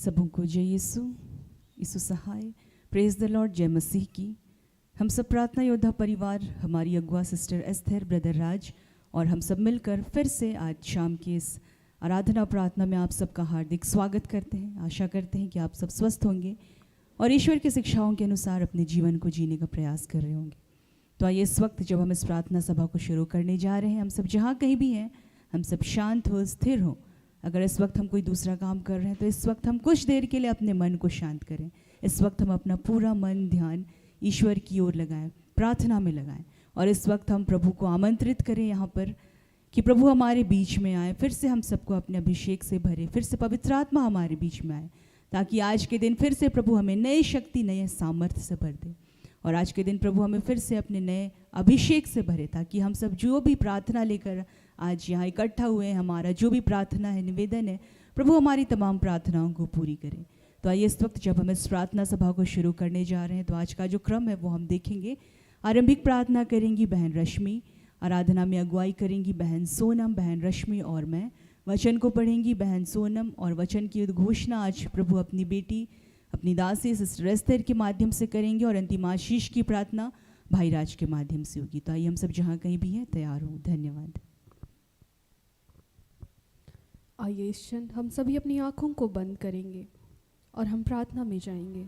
सबों को जय यीशु, यीशु सहाय, प्रेज द लॉर्ड, जय मसीह की। हम सब प्रार्थना योद्धा परिवार, हमारी अगुआ सिस्टर एस्थर, ब्रदर राज और हम सब मिलकर फिर से आज शाम की इस आराधना प्रार्थना में आप सबका हार्दिक स्वागत करते हैं। आशा करते हैं कि आप सब स्वस्थ होंगे और ईश्वर की शिक्षाओं के अनुसार अपने जीवन को जीने का प्रयास कर रहे होंगे। तो आइए इस वक्त जब हम इस प्रार्थना सभा को शुरू करने जा रहे हैं, हम सब जहाँ कहीं भी हैं, हम सब शांत हो, स्थिर हो। अगर इस वक्त हम कोई दूसरा काम कर रहे हैं तो इस वक्त हम कुछ देर के लिए अपने मन को शांत करें। इस वक्त हम अपना पूरा मन ध्यान ईश्वर की ओर लगाएं, प्रार्थना में लगाएं और इस वक्त हम प्रभु को आमंत्रित करें यहाँ पर कि प्रभु हमारे बीच में आए, फिर से हम सबको अपने अभिषेक से भरे, फिर से पवित्र आत्मा हमारे बीच में आए, ताकि आज के दिन फिर से प्रभु हमें नई शक्ति, नए सामर्थ्य से भर दे। और आज के दिन प्रभु हमें फिर से अपने नए अभिषेक से भरे, ताकि हम सब जो भी प्रार्थना लेकर आज यहाँ इकट्ठा हुए हैं, हमारा जो भी प्रार्थना है, निवेदन है, प्रभु हमारी तमाम प्रार्थनाओं को पूरी करें। तो आइए इस वक्त जब हम इस प्रार्थना सभा को शुरू करने जा रहे हैं, तो आज का जो क्रम है वो हम देखेंगे। आरंभिक प्रार्थना करेंगी बहन रश्मि, आराधना में अगुवाई करेंगी बहन सोनम, बहन रश्मि और मैं। वचन को पढ़ेंगी बहन सोनम और वचन की उद्घोषणा आज प्रभु अपनी बेटी, अपनी दासी सिस्टर एस्थर के माध्यम से करेंगे और अंतिम आशीष की प्रार्थना भाई राज के माध्यम से होगी। तो आइए हम सब जहाँ कहीं भी हैं तैयार हो। धन्यवाद। आइए इस क्षण हम सभी अपनी आंखों को बंद करेंगे और हम प्रार्थना में जाएंगे।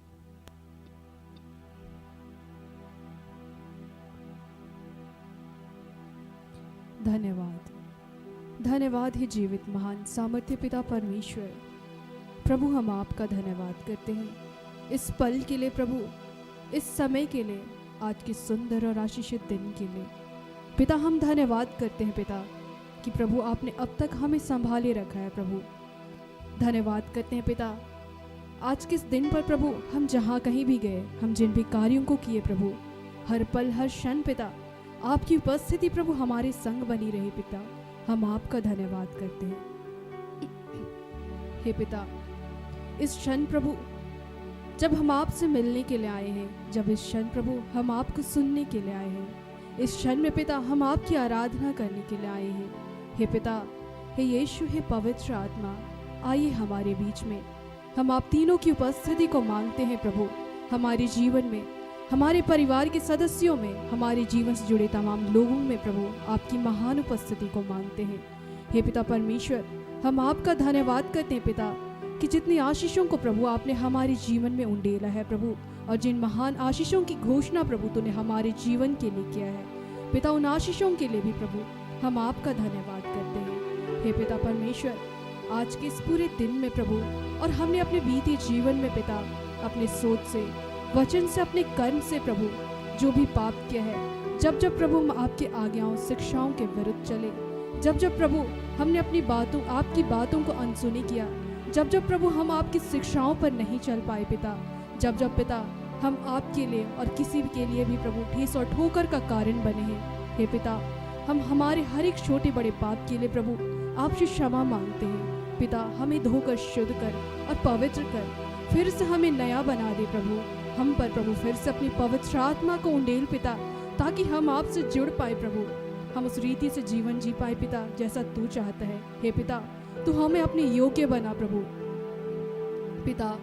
धन्यवाद, धन्यवाद ही जीवित महान सामर्थ्य पिता परमेश्वर। प्रभु हम आपका धन्यवाद करते हैं इस पल के लिए, प्रभु इस समय के लिए, आज के सुंदर और आशीषित दिन के लिए। पिता हम धन्यवाद करते हैं पिता कि प्रभु आपने अब तक हमें संभाले रखा है। प्रभु धन्यवाद करते हैं पिता आज के इस दिन पर प्रभु हम जहाँ कहीं भी गए, हम जिन भी कार्यों को किए प्रभु, हर पल हर क्षण पिता आपकी उपस्थिति प्रभु हमारे संग बनी रही। पिता हम आपका धन्यवाद करते हैं। हे पिता इस क्षण प्रभु जब हम आपसे मिलने के लिए आए हैं, जब इस क्षण प्रभु हम आपको सुनने के लिए आए हैं, इस क्षण में पिता हम आपकी आराधना करने के लिए आए हैं। हे पिता, हे यीशु, हे पवित्र आत्मा, आइए हमारे बीच में। हम आप तीनों की उपस्थिति को मांगते हैं प्रभु, हमारे जीवन में, हमारे परिवार के सदस्यों में, हमारे जीवन से जुड़े तमाम लोगों में प्रभु आपकी महान उपस्थिति को मांगते हैं। हे पिता परमेश्वर, हम आपका धन्यवाद करते हैं पिता कि जितनी आशीषों को प्रभु आपने हमारे जीवन में उंडेला है प्रभु, और जिन महान आशीषों की घोषणा प्रभु तूने हमारे जीवन के लिए किया है पिता, उन आशीषों के लिए भी प्रभु हम आपका धन्यवाद करते हैं। हे पिता परमेश्वर, आज के इस पूरे दिन में प्रभु और हमने अपने बीते जीवन में पिता अपने सोच से, वचन से, अपने कर्म से प्रभु जो भी पाप किया है, जब जब प्रभु हम आपके आज्ञाओं शिक्षाओं के विरुद्ध चले, जब जब प्रभु हमने अपनी बातों, आपकी बातों को अनसुनी किया, जब जब प्रभु हम आपकी शिक्षाओं पर नहीं चल पाए पिता, जब जब पिता हम आपके लिए और किसी के लिए भी प्रभु ठेस और ठोकर का कारण बने हैं। हे पिता, हम हमारे हर एक छोटे बड़े पाप के लिए प्रभु आपसे क्षमा मांगते हैं। पिता, हमें धोकर शुद्ध कर और पवित्र कर, फिर से हमें नया बना दे प्रभु। हम पर प्रभु फिर से अपनी पवित्र आत्मा को उंडेल पिता, ताकि हम आपसे जुड़ पाए प्रभु, हम उस रीति से जीवन जी पाए पिता जैसा तू चाहता है। हे पिता, तू हमें अपने योग्य बना प्रभु। पिता,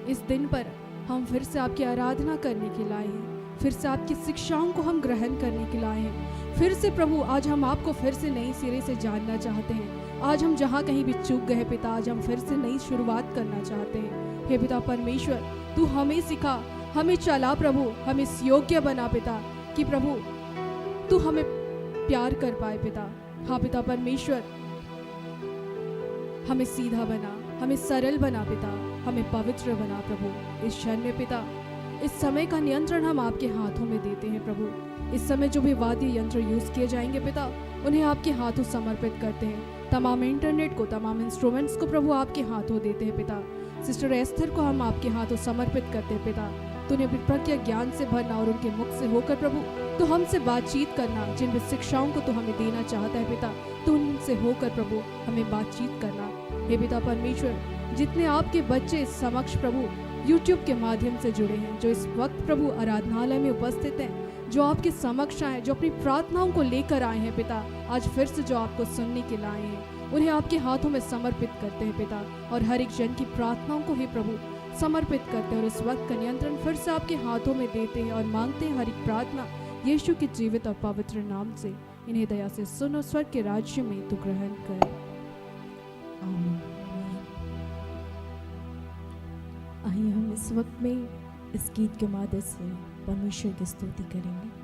इस दिन पर हम फिर से आपकी आराधना करने के लाए हैं, फिर से आपकी शिक्षाओं को हम ग्रहण करने के लाए हैं। फिर से प्रभु आज हम आपको फिर से नई सिरे से जानना चाहते हैं। आज हम जहाँ कहीं भी चूक गए पिता, आज हम फिर से नई शुरुआत करना चाहते हैं। हे पिता परमेश्वर, तू हमें सिखा, हमें चला प्रभु, हमें इस योग्य बना पिता कि प्रभु तू हमें प्यार कर पाए पिता। हाँ पिता परमेश्वर, हमें सीधा बना, हमें सरल बना पिता, हमें पवित्र बना प्रभु। इस क्षण में पिता, इस समय का नियंत्रण हम आपके हाथों में देते हैं प्रभु। इस समय जो भी वाद्य यंत्र यूज किए जाएंगे पिता, उन्हें आपके हाथों समर्पित करते हैं। तमाम इंटरनेट को, तमाम इंस्ट्रूमेंट्स को प्रभु आपके हाथों देते हैं पिता। सिस्टर एस्थर को हम आपके हाथों समर्पित करते हैं पिता। तूने प्रज्ञा ज्ञान से भरना और उनके मुख से होकर प्रभु तो हमसे बातचीत करना, जिन भी शिक्षाओं को तू हमें देना चाहता है पिता, तो उनसे होकर प्रभु हमें बातचीत करना। हे पिता परमेश्वर, जितने आपके बच्चे इस समक्ष प्रभु YouTube के माध्यम से जुड़े हैं, जो इस वक्त प्रभु आराधनालय में उपस्थित हैं, जो आपके समक्ष आए, जो अपनी प्रार्थनाओं को लेकर आए हैं पिता, आज फिर से जो आपको सुनने के लिए आए हैं, उन्हें आपके हाथों में समर्पित करते हैं पिता, और हर एक जन की प्रार्थनाओं को ही प्रभु समर्पित करते हैं और इस वक्त का नियंत्रण फिर से आपके हाथों में देते हैं और मांगते हैं हर एक प्रार्थना यीशु के जीवित और पवित्र नाम से। इन्हें दया से सुन और स्वर्ग के राज्य में तू ग्रहण कर। आमीन। आइए हम इस वक्त में इस गीत के माध्यम से परमेश्वर की स्तुति करेंगे।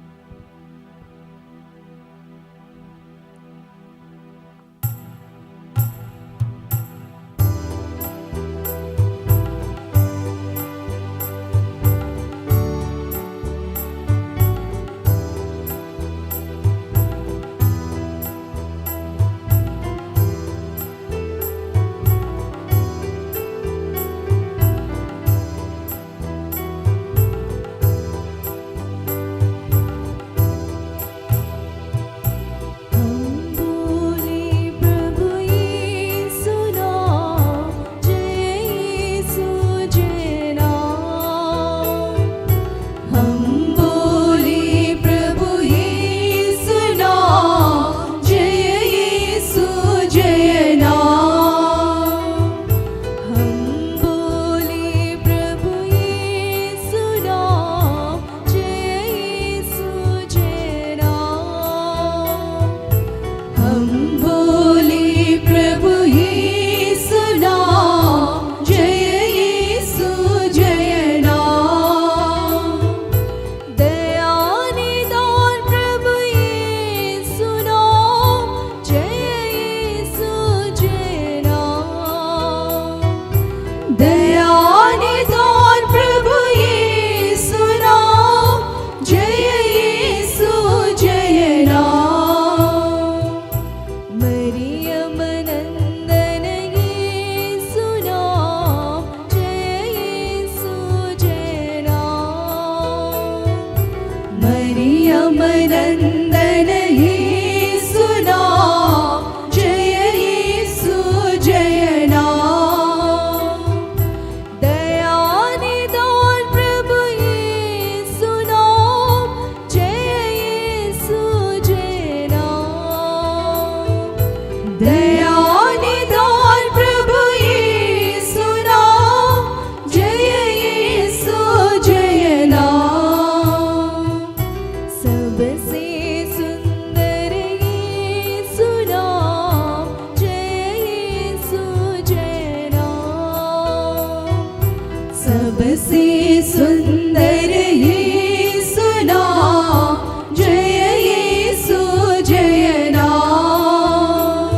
सबसे सुंदर यीशु नाम, जय यीशु जय नाम।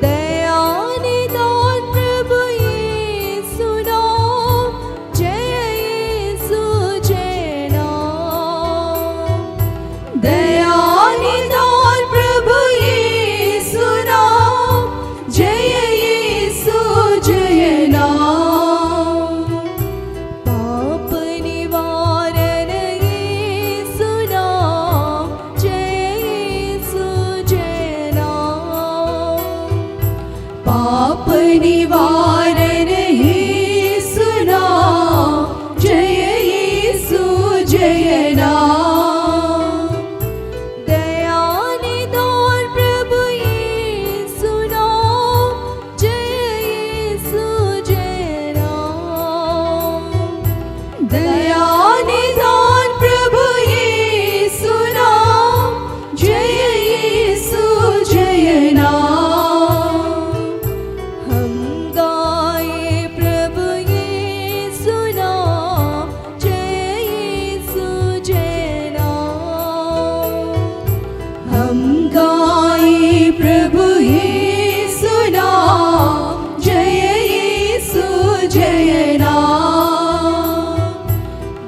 दया निदान प्रभु यीशु नाम, जय यीशु जय नाम। दया निदान प्रभु यीशु नाम, जय यीशु जय नाम। पाप निवारण यीशु नाम, जय यीशु जय नाम। दया निदान प्रभु यीशु नाम, जय यीशु जय नाम। दया निदान प्रभु यीशु नाम, जय यीशु जय नाम। प्रभु यीशु नाम, जय यीशु जय नाम।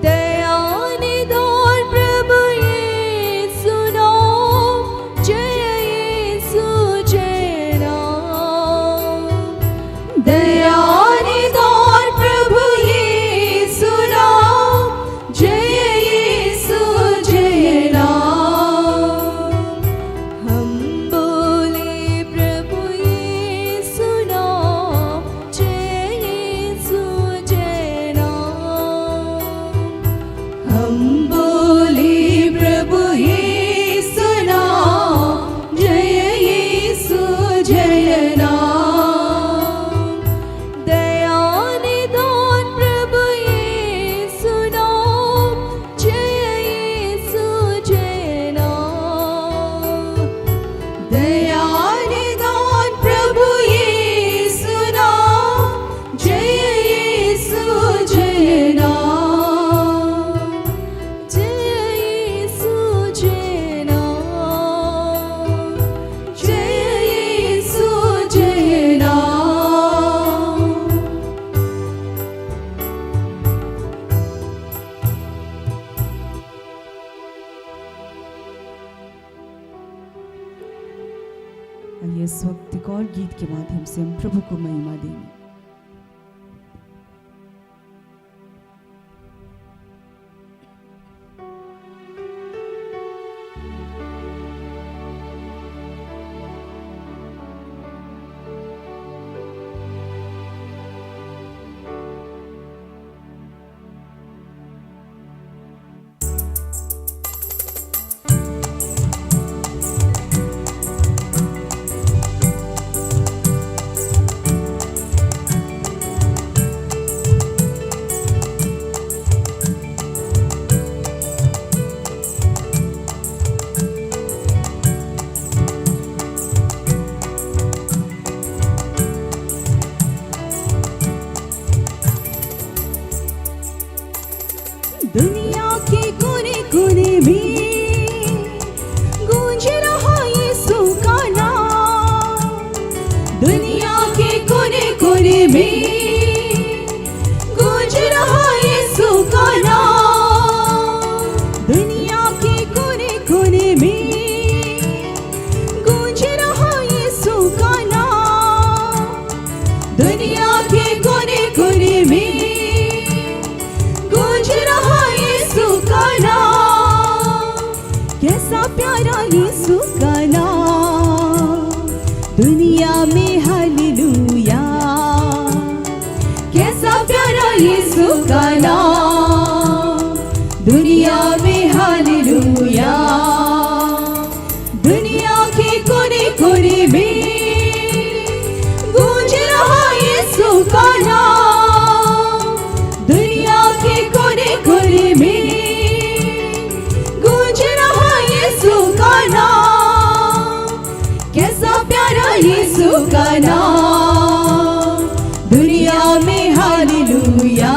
दया निदान प्रभु यीशु नाम, जय यीशु जय नाम। दया निदान प्रभु यीशु नाम, जय यीशु जय नाम। जय के माध्यम से हम प्रभु को महिमा देंगे। दुनिया के कोने कोने में गूंज रहा यीशु का नाम। दुनिया के कोने कोने में गूंज रहा यीशु का नाम। दुनिया के कोने कोने में गूंज रहा यीशु का नाम। दुनिया के कोने कोने में कैसा प्यारा यीशु का नाम, दुनिया में हालेलुया। कैसा प्यारा यीशु का नाम, दुनिया में हालेलुया। दुनिया के कोने कोने में गूंज रहा यीशु का नाम। दुनिया के कोने कोने में कैसा प्यारा यीशु का नाम, दुनिया में हालेलुया।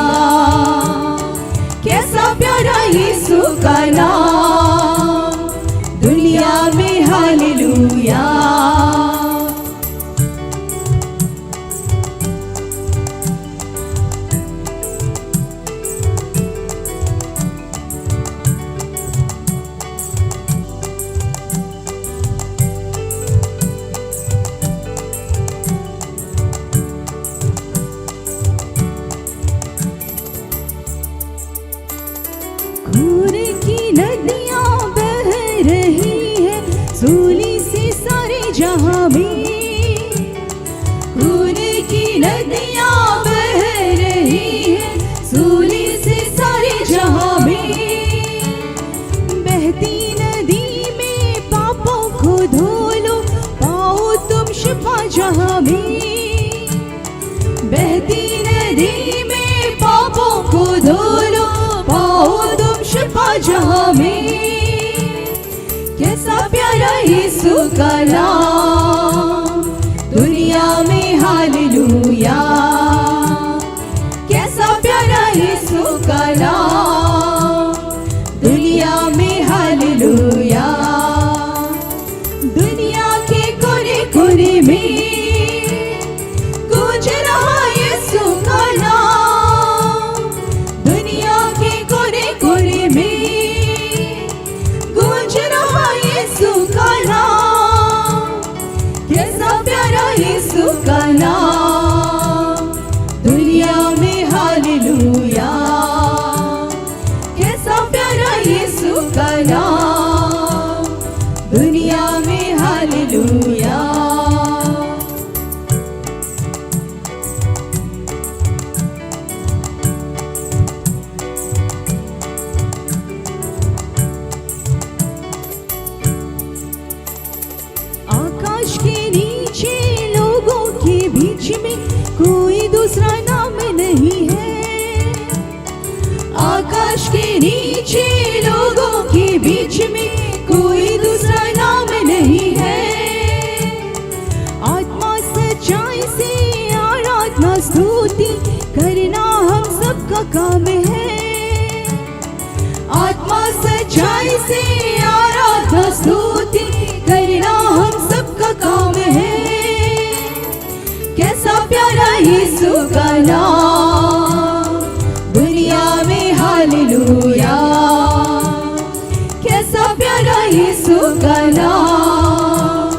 कैसा प्यारा यीशु का नाम, दुनिया में हालेलुया। खून की नदियां बह रही है सूली से सारे जहां में। खून की नदियां बह रही है सूली से सारे जहां में। बहती नदी में पापों को धो लो, पाओ तुम शिफा जहां में। बहती नदी में पापों को धो लो, पाओ तुम शिफा जहां में। कैसा प्यारा यीशु का नाम, दुनिया में हालेलुया। कैसा प्यारा यीशु का नाम, दुनिया में हालेलुया। दुनिया के कोने कोने में गूंज रहा यीशु का नाम। दुनिया के कोने कोने में गूंज रहा यीशु का नाम। कैसा प्यारा यीशु का नाम, दुनिया में हालेलुया। कैसा प्यारा यीशु का नाम, दुनिया में हालेलुया। आकाश के नीचे लोगों के बीच में कोई दूसरा नाम नहीं है। आकाश के नीचे लोगों के बीच में कोई दूसरा नाम नहीं है। आत्मा सच्चाई से आराधना स्तुति करना हम सबका काम है। आत्मा सच्चाई से आराधना स्तुति करना हम सबका काम है। कैसा प्यारा यीशु का नाम, दुनिया में हालेलुया। कैसा प्यारा यीशु का नाम,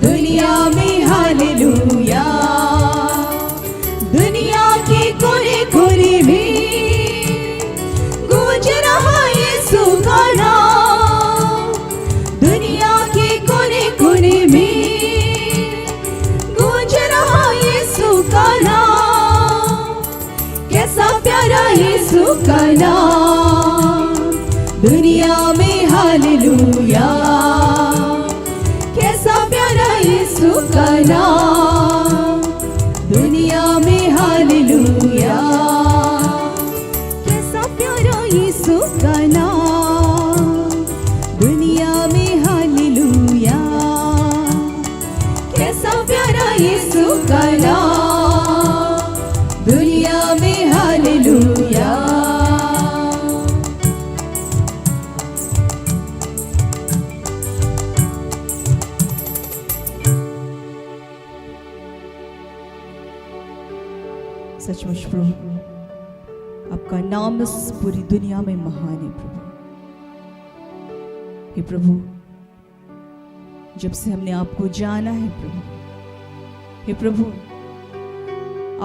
दुनिया में हालेलुया। हालेलुया, कैसा प्यारा यीशु का नाम, दुनिया में हालेलुया, कैसा प्यारा यीशु का नाम, दुनिया में हालेलुया, कैसा प्यारा यीशु का नाम, दुनिया में हालेलुया। सचमुच प्रभु, आपका नाम इस पूरी दुनिया में महान है प्रभु। हे प्रभु, जब से हमने आपको जाना है प्रभु, हे प्रभु,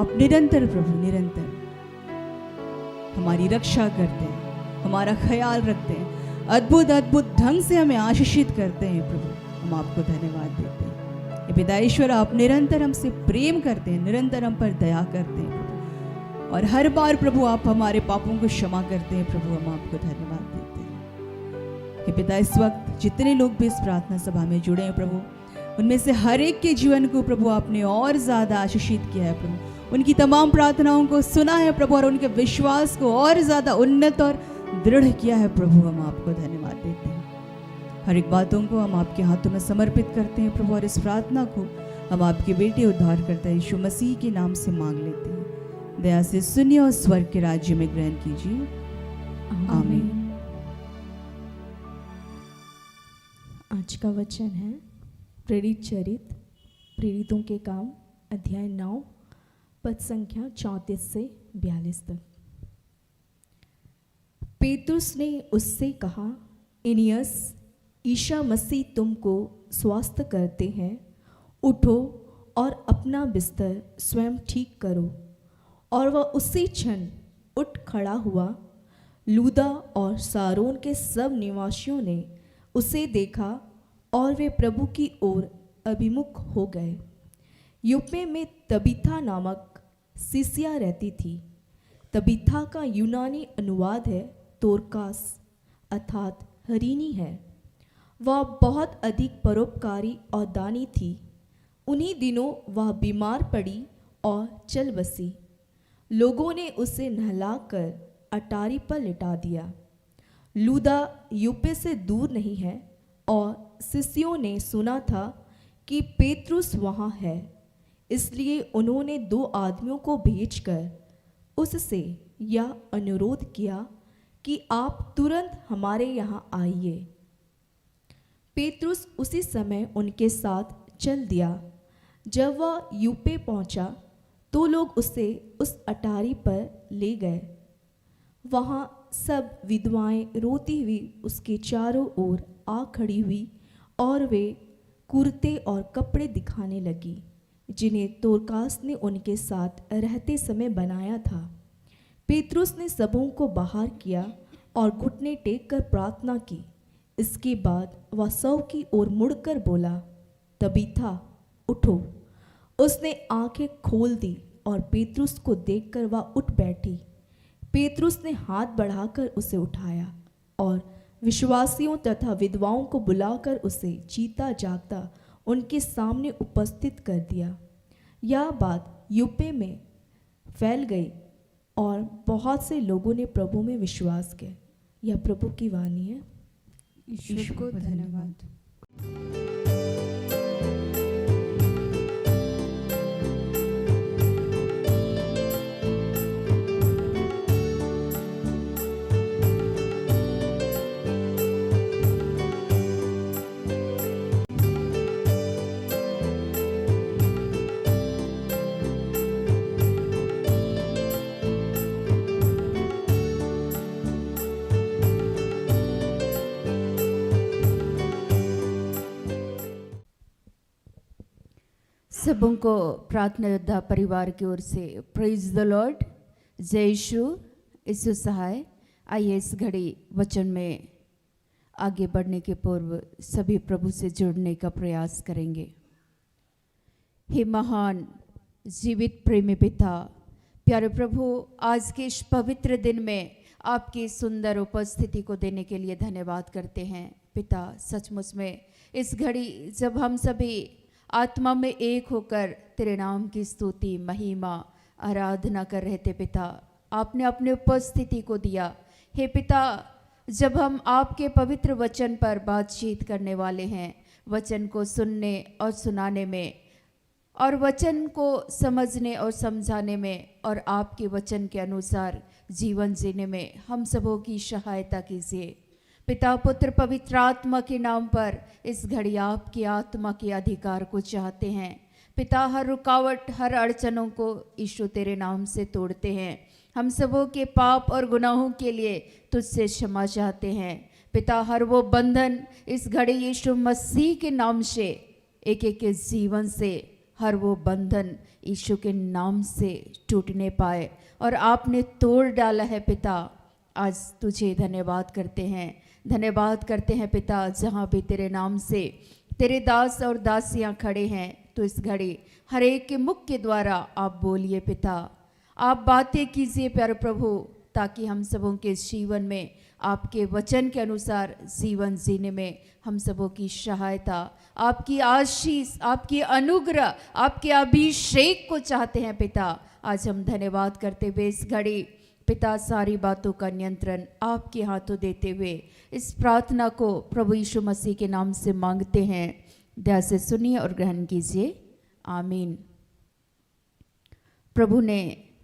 आप निरंतर प्रभु निरंतर हमारी रक्षा करते हैं, हमारा ख्याल रखते हैं, अद्भुत अद्भुत ढंग से हमें आशीषित करते हैं प्रभु। हम आपको धन्यवाद देते हैं। हे पिता ईश्वर, आप निरंतर हमसे प्रेम करते हैं, निरंतर हम पर दया करते हैं प्रभु, और हर बार प्रभु आप हमारे पापों को क्षमा करते हैं प्रभु। हम आपको धन्यवाद देते हैं। हे पिता, इस वक्त जितने लोग भी इस प्रार्थना सभा में जुड़े हैं प्रभु, उनमें से हर एक के जीवन को प्रभु आपने और ज़्यादा आशीषित किया है प्रभु। उनकी तमाम प्रार्थनाओं को सुना है प्रभु, और उनके विश्वास को और ज़्यादा उन्नत और दृढ़ किया है प्रभु। हम आपको धन्यवाद देते हैं। हर एक बातों को हम आपके हाथों में समर्पित करते हैं प्रभु, और इस प्रार्थना को हम आपके बेटे उद्धारकर्ता यीशु मसीह के नाम से मांग लेते हैं। दया से सुनिए और स्वर्ग के राज्य में ग्रहण कीजिए। आमीन। आज का वचन है प्रेरित चरित, प्रेरितों के काम, अध्याय 9, पद संख्या 34 से 42 तक। पेतरुस ने उससे कहा, इनियस, ईसा मसीह तुमको स्वस्थ करते हैं, उठो और अपना बिस्तर स्वयं ठीक करो। और वह उसी क्षण उठ खड़ा हुआ। लूदा और सारोन के सब निवासियों ने उसे देखा और वे प्रभु की ओर अभिमुख हो गए। यूपे में तबीथा नामक सिसिया रहती थी। तबीथा का यूनानी अनुवाद है तोरकास, अर्थात हरिणी है। वह बहुत अधिक परोपकारी और दानी थी। उन्हीं दिनों वह बीमार पड़ी और चल बसी। लोगों ने उसे नहलाकर अटारी पर लिटा दिया। लूदा यूपे से दूर नहीं है, और शिष्यों ने सुना था कि पेतरुस वहाँ है, इसलिए उन्होंने 2 आदमियों को भेजकर उससे यह अनुरोध किया कि आप तुरंत हमारे यहाँ आइए। पेतरुस उसी समय उनके साथ चल दिया। जब वह यूपे पहुँचा तो लोग उसे उस अटारी पर ले गए। वहाँ सब विधवाएं रोती हुई उसके चारों ओर आ खड़ी हुई, और वे कुर्ते और कपड़े दिखाने लगी, जिन्हें तोरकास ने उनके साथ रहते समय बनाया था। पेतरुस ने सबों को बाहर किया और घुटने टेक कर प्रार्थना की। इसके बाद वह सब की ओर मुड़कर बोला, तबीथा, उठो। उसने आंखें खोल दी और पेतरुस को देखकर वह उठ बैठी। पेतरुस ने हाथ बढ़ाकर उसे उठाया और विश्वासियों तथा विधवाओं को बुलाकर उसे जीता जागता उनके सामने उपस्थित कर दिया। यह बात यूपे में फैल गई और बहुत से लोगों ने प्रभु में विश्वास किया। यह प्रभु की वाणी है। ईश्वर को धन्यवाद। सबों को प्रार्थना योद्धा परिवार की ओर से प्रेज द लॉर्ड, जय यीशु सहाय। आइए इस घड़ी वचन में आगे बढ़ने के पूर्व सभी प्रभु से जुड़ने का प्रयास करेंगे। हे महान जीवित प्रेमी पिता, प्यारे प्रभु, आज के इस पवित्र दिन में आपकी सुंदर उपस्थिति को देने के लिए धन्यवाद करते हैं। पिता, सचमुच में इस घड़ी जब हम सभी आत्मा में एक होकर तेरे नाम की स्तुति, महिमा, आराधना कर रहे थे पिता, आपने अपने उपस्थिति को दिया। हे पिता, जब हम आपके पवित्र वचन पर बातचीत करने वाले हैं, वचन को सुनने और सुनाने में, और वचन को समझने और समझाने में, और आपके वचन के अनुसार जीवन जीने में हम सबों की सहायता कीजिए। पिता, पुत्र, पवित्र आत्मा के नाम पर इस घड़ी आपकी आत्मा के अधिकार को चाहते हैं। पिता, हर रुकावट, हर अड़चनों को यीशु तेरे नाम से तोड़ते हैं। हम सबों के पाप और गुनाहों के लिए तुझसे क्षमा चाहते हैं। पिता, हर वो बंधन इस घड़ी यीशु मसीह के नाम से, एक एक के जीवन से हर वो बंधन यीशु के नाम से टूटने पाए, और आपने तोड़ डाला है पिता। आज तुझे धन्यवाद करते हैं, धन्यवाद करते हैं पिता। जहाँ भी तेरे नाम से तेरे दास और दासियाँ खड़े हैं, तो इस घड़ी हर एक के मुख के द्वारा आप बोलिए पिता, आप बातें कीजिए प्यारे प्रभु, ताकि हम सबों के जीवन में आपके वचन के अनुसार जीवन जीने में हम सबों की सहायता, आपकी आशीष, आपकी अनुग्रह, आपके अभिषेक को चाहते हैं पिता। आज हम धन्यवाद करते हुए इस घड़ी पिता सारी बातों का नियंत्रण आपके हाथों देते हुए इस प्रार्थना को प्रभु यीशु मसीह के नाम से मांगते हैं। दया से सुनिए और ग्रहण कीजिए। आमीन। प्रभु ने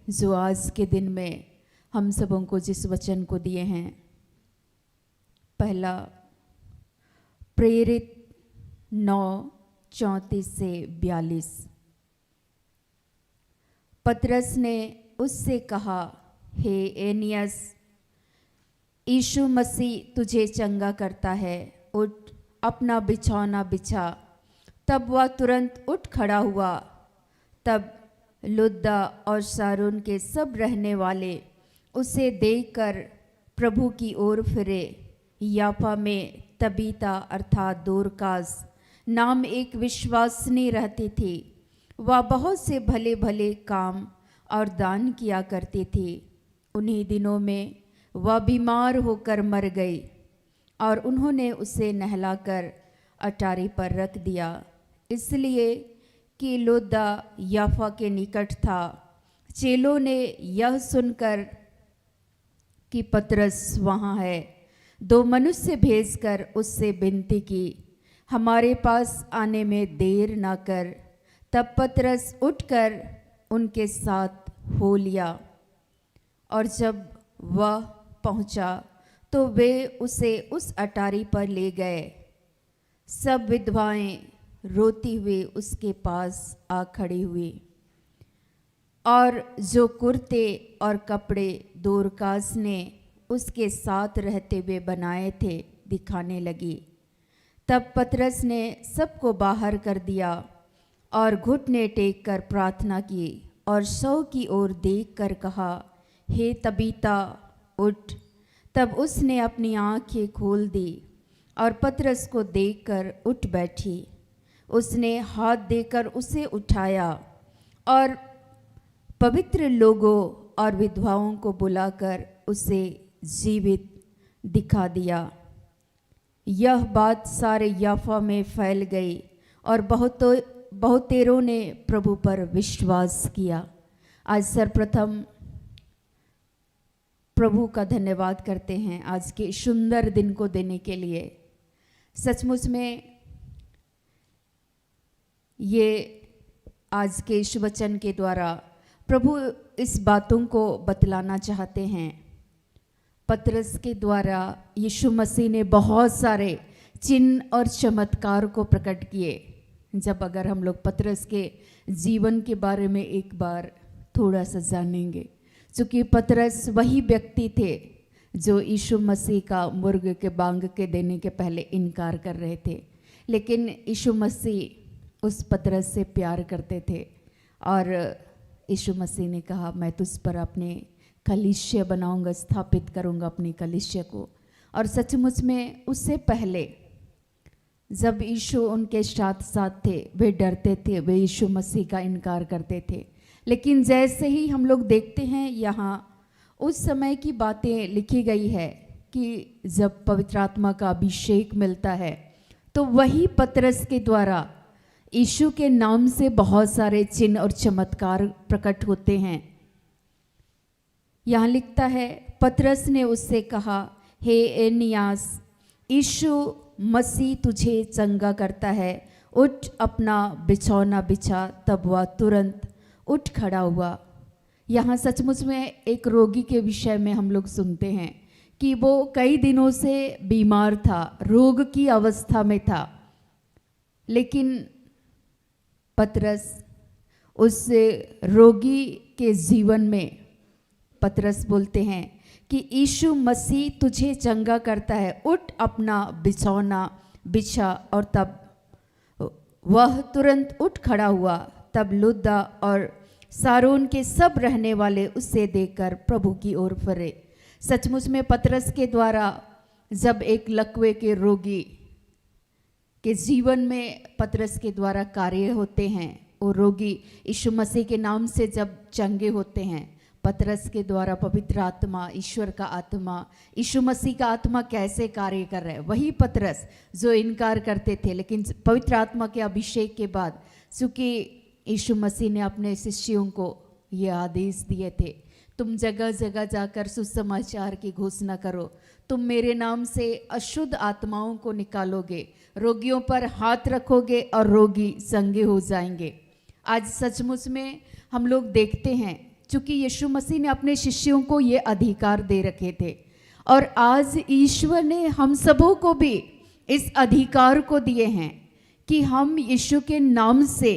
जो आज के दिन में हम सबों को जिस वचन को दिए हैं, पहला प्रेरित 9:34 से 42। पतरस ने उससे कहा, हे एनियस, यीशु मसीह तुझे चंगा करता है, उठ अपना बिछौना बिछा। तब वह तुरंत उठ खड़ा हुआ। तब लुद्दा और शारून के सब रहने वाले उसे देखकर प्रभु की ओर फिरे। याफा में तबीता अर्थात दोरकास नाम एक विश्वासनी रहती थी। वह बहुत से भले भले काम और दान किया करती थी। उन्हीं दिनों में वह बीमार होकर मर गई, और उन्होंने उसे नहलाकर अटारी पर रख दिया, इसलिए कि लुद्दा याफा के निकट था। चेलों ने यह सुनकर कि पतरस वहाँ है, 2 मनुष्य भेजकर उससे विनती की, हमारे पास आने में देर ना कर। तब पतरस उठकर उनके साथ हो लिया, और जब वह पहुंचा तो वे उसे उस अटारी पर ले गए। सब विधवाएं रोती हुई उसके पास आ खड़ी हुई, और जो कुर्ते और कपड़े दोरकास ने उसके साथ रहते हुए बनाए थे दिखाने लगी। तब पतरस ने सबको बाहर कर दिया और घुटने टेक कर प्रार्थना की, और सौ की ओर देख कर कहा, हे तबीता उठ। तब उसने अपनी आँखें खोल दी और पतरस को देखकर उठ बैठी। उसने हाथ देकर उसे उठाया और पवित्र लोगों और विधवाओं को बुलाकर उसे जीवित दिखा दिया। यह बात सारे याफा में फैल गई, और बहुतेरों ने प्रभु पर विश्वास किया। आज सर्वप्रथम प्रभु का धन्यवाद करते हैं आज के सुंदर दिन को देने के लिए। सचमुच में ये आज के इस वचन के द्वारा प्रभु इस बातों को बतलाना चाहते हैं। पतरस के द्वारा यीशु मसीह ने बहुत सारे चिन्ह और चमत्कार को प्रकट किए। जब अगर हम लोग पतरस के जीवन के बारे में एक बार थोड़ा सा जानेंगे, क्योंकि पतरस वही व्यक्ति थे जो यीशु मसीह का मुर्ग के बांग के देने के पहले इनकार कर रहे थे, लेकिन यीशु मसीह उस पतरस से प्यार करते थे, और यीशु मसीह ने कहा, मैं तुझ पर अपने कलीसिया बनाऊंगा, स्थापित करूंगा अपनी कलीसिया को। और सचमुच में उससे पहले जब यीशु उनके साथ साथ थे, वे डरते थे, वे यीशु मसीह का इनकार करते थे। लेकिन जैसे ही हम लोग देखते हैं यहाँ उस समय की बातें लिखी गई है कि जब पवित्र आत्मा का अभिषेक मिलता है तो वही पतरस के द्वारा यीशु के नाम से बहुत सारे चिन्ह और चमत्कार प्रकट होते हैं। यहाँ लिखता है, पतरस ने उससे कहा, हे एनियास, यीशु मसीह तुझे चंगा करता है, उठ अपना बिछौना बिछा। तब वह तुरंत उठ खड़ा हुआ। यहाँ सचमुच में एक रोगी के विषय में हम लोग सुनते हैं कि वो कई दिनों से बीमार था, रोग की अवस्था में था, लेकिन पतरस उस रोगी के जीवन में पतरस बोलते हैं कि यीशु मसीह तुझे चंगा करता है, उठ अपना बिछौना बिछा। और तब वह तुरंत उठ खड़ा हुआ। तब लुद्दा और सारोन के सब रहने वाले उससे देखकर प्रभु की ओर फिरे। सचमुच में पतरस के द्वारा जब एक लकवे के रोगी के जीवन में पतरस के द्वारा कार्य होते हैं, वो रोगी यीशु मसीह के नाम से जब चंगे होते हैं, पतरस के द्वारा पवित्र आत्मा, ईश्वर का आत्मा, यीशु मसीह का आत्मा कैसे कार्य कर रहा है। वही पतरस जो इनकार करते थे, लेकिन पवित्र आत्मा के अभिषेक के बाद, चूँकि यीशु मसीह ने अपने शिष्यों को ये आदेश दिए थे, तुम जगह जगह जाकर सुसमाचार की घोषणा करो, तुम मेरे नाम से अशुद्ध आत्माओं को निकालोगे, रोगियों पर हाथ रखोगे और रोगी चंगे हो जाएंगे। आज सचमुच में हम लोग देखते हैं, चूँकि यीशु मसीह ने अपने शिष्यों को ये अधिकार दे रखे थे, और आज ईश्वर ने हम सबों को भी इस अधिकार को दिए हैं कि हम यीशु के नाम से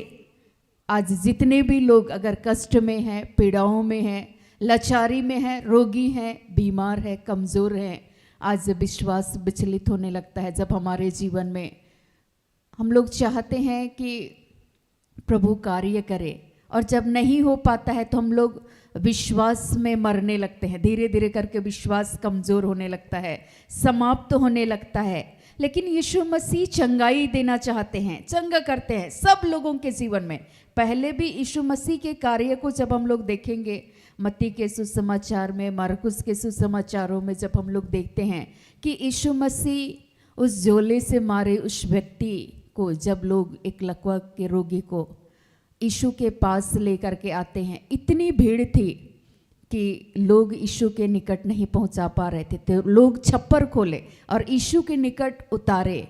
आज जितने भी लोग अगर कष्ट में हैं, पीड़ाओं में हैं, लाचारी में हैं, रोगी हैं, बीमार हैं, कमज़ोर हैं, आज विश्वास विचलित होने लगता है। जब हमारे जीवन में हम लोग चाहते हैं कि प्रभु कार्य करे और जब नहीं हो पाता है तो हम लोग विश्वास में मरने लगते हैं। धीरे धीरे करके विश्वास कमज़ोर होने लगता है, समाप्त होने लगता है। लेकिन यीशु मसीह चंगाई देना चाहते हैं, चंगा करते हैं सब लोगों के जीवन में। पहले भी यीशु मसीह के कार्य को जब हम लोग देखेंगे, मत्ती के सुसमाचार में, मार्कुस के सुसमाचारों में, जब हम लोग देखते हैं कि यीशु मसीह उस झोले से मारे उस व्यक्ति को, जब लोग एक लकवा के रोगी को यीशु के पास लेकर के आते हैं, इतनी भीड़ थी कि लोग यीशु के निकट नहीं पहुंचा पा रहे थे, तो लोग छप्पर खोले और यीशु के निकट उतारे।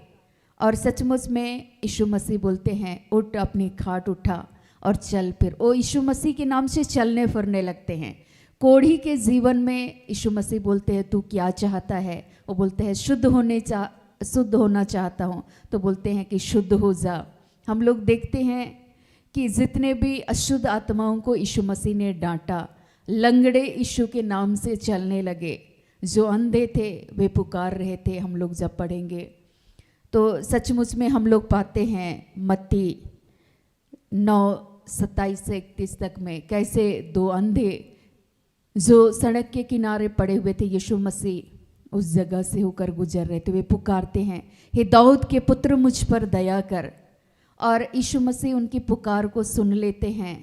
और सचमुच में यीशु मसीह बोलते हैं, उठ अपनी खाट उठा और चल फिर। वो यीशु मसीह के नाम से चलने फिरने लगते हैं। कोढ़ी के जीवन में यीशु मसीह बोलते हैं, तू क्या चाहता है? वो बोलते हैं शुद्ध होना चाहता हूँ। तो बोलते हैं कि शुद्ध हो जा। हम लोग देखते हैं कि जितने भी अशुद्ध आत्माओं को यीशु मसीह ने डांटा, लंगड़े यीशु के नाम से चलने लगे, जो अंधे थे वे पुकार रहे थे। हम लोग जब पढ़ेंगे तो सचमुच में हम लोग पाते हैं मत्ती 9:27 से 31 तक में, कैसे दो अंधे जो सड़क के किनारे पड़े हुए थे, यीशु मसीह उस जगह से होकर गुजर रहे थे। वे पुकारते हैं, हे दाऊद के पुत्र मुझ पर दया कर। और यीशु मसीह उनकी पुकार को सुन लेते हैं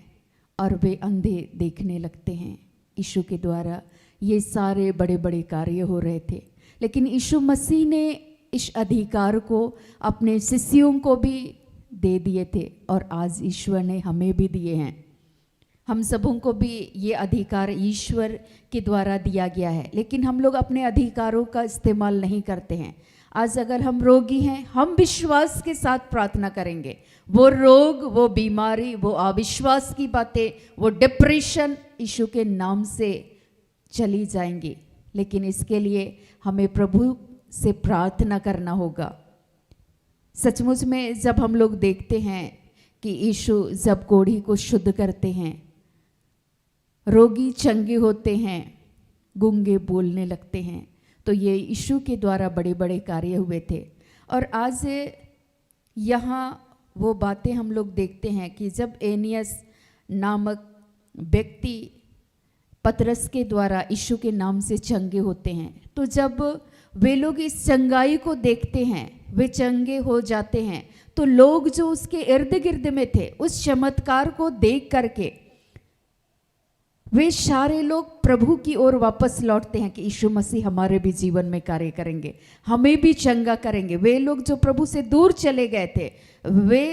और वे अंधे देखने लगते हैं। यीशु के द्वारा ये सारे बड़े बड़े कार्य हो रहे थे, लेकिन यीशु मसीह ने इस अधिकार को अपने शिष्यों को भी दे दिए थे और आज ईश्वर ने हमें भी दिए हैं। हम सबों को भी ये अधिकार ईश्वर के द्वारा दिया गया है, लेकिन हम लोग अपने अधिकारों का इस्तेमाल नहीं करते हैं। आज अगर हम रोगी हैं, हम विश्वास के साथ प्रार्थना करेंगे, वो रोग, वो बीमारी, वो अविश्वास की बातें, वो डिप्रेशन यीशु के नाम से चली जाएंगी। लेकिन इसके लिए हमें प्रभु से प्रार्थना करना होगा। सचमुच में जब हम लोग देखते हैं कि यीशु जब कोढ़ी को शुद्ध करते हैं, रोगी चंगे होते हैं, गूंगे बोलने लगते हैं, तो ये यीशु के द्वारा बड़े बड़े कार्य हुए थे। और आज यहाँ वो बातें हम लोग देखते हैं कि जब एनियस नामक व्यक्ति पतरस के द्वारा यीशु के नाम से चंगे होते हैं, तो जब वे लोग इस चंगाई को देखते हैं, वे चंगे हो जाते हैं, तो लोग जो उसके इर्द गिर्द में थे उस चमत्कार को देख करके वे सारे लोग प्रभु की ओर वापस लौटते हैं कि यीशु मसीह हमारे भी जीवन में कार्य करेंगे, हमें भी चंगा करेंगे। वे लोग जो प्रभु से दूर चले गए थे, वे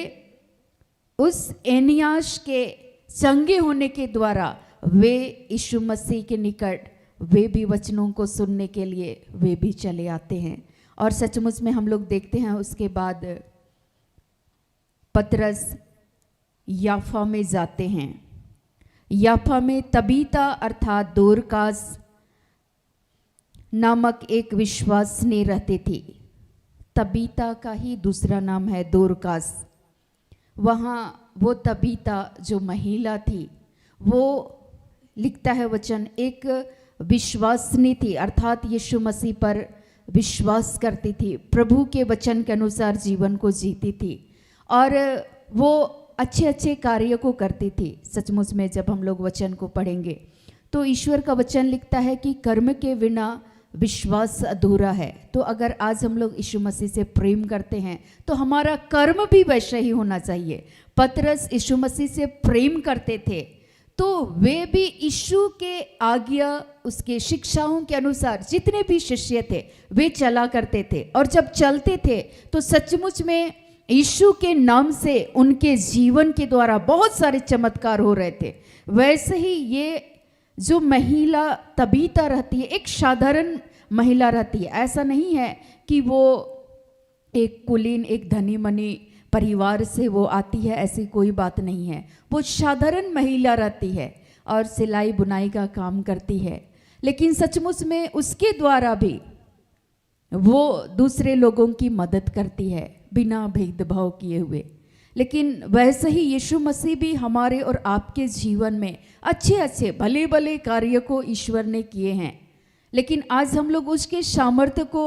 उस एनियास के चंगे होने के द्वारा वे यीशु मसीह के निकट वे भी वचनों को सुनने के लिए वे भी चले आते हैं। और सचमुच में हम लोग देखते हैं उसके बाद पतरस याफा में जाते हैं। याफा में तबीता अर्थात दोरकास नामक एक विश्वासनी रहती थी। तबीता का ही दूसरा नाम है दोरकास। वहाँ वो तबीता जो महिला थी, वो लिखता है वचन, एक विश्वासनी थी अर्थात यीशु मसीह पर विश्वास करती थी, प्रभु के वचन के अनुसार जीवन को जीती थी और वो अच्छे अच्छे कार्य को करती थी। सचमुच में जब हम लोग वचन को पढ़ेंगे तो ईश्वर का वचन लिखता है कि कर्म के बिना विश्वास अधूरा है। तो अगर आज हम लोग यीशु मसीह से प्रेम करते हैं तो हमारा कर्म भी वैसा ही होना चाहिए। पतरस यीशु मसीह से प्रेम करते थे तो वे भी यीशु के आज्ञा, उसके शिक्षाओं के अनुसार जितने भी शिष्य थे वे चला करते थे। और जब चलते थे तो सचमुच में यीशु के नाम से उनके जीवन के द्वारा बहुत सारे चमत्कार हो रहे थे। वैसे ही ये जो महिला तबीता रहती है, एक साधारण महिला रहती है। ऐसा नहीं है कि वो एक कुलीन, एक धनी मनी परिवार से वो आती है, ऐसी कोई बात नहीं है। वो साधारण महिला रहती है और सिलाई बुनाई का काम करती है, लेकिन सचमुच में उसके द्वारा भी वो दूसरे लोगों की मदद करती है बिना भेदभाव किए हुए। लेकिन वैसे ही यीशु मसीह भी हमारे और आपके जीवन में अच्छे अच्छे भले भले कार्य को ईश्वर ने किए हैं, लेकिन आज हम लोग उसके सामर्थ्य को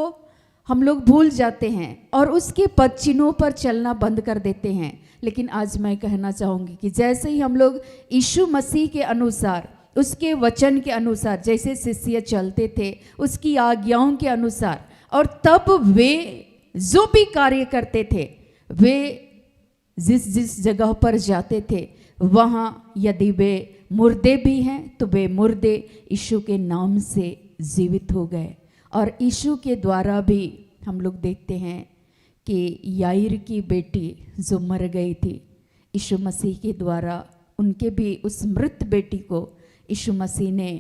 हम लोग भूल जाते हैं और उसके पद चिन्हों पर चलना बंद कर देते हैं। लेकिन आज मैं कहना चाहूँगी कि जैसे ही हम लोग यीशु मसीह के अनुसार, उसके वचन के अनुसार जैसे शिष्य चलते थे, उसकी आज्ञाओं के अनुसार, और तब वे जो भी कार्य करते थे, वे जिस जिस जगह पर जाते थे वहाँ यदि वे मुर्दे भी हैं तो वे मुर्दे यीशु के नाम से जीवित हो गए। और यीशु के द्वारा भी हम लोग देखते हैं कि याईर की बेटी जो मर गई थी, यीशु मसीह के द्वारा उनके भी उस मृत बेटी को यीशु मसीह ने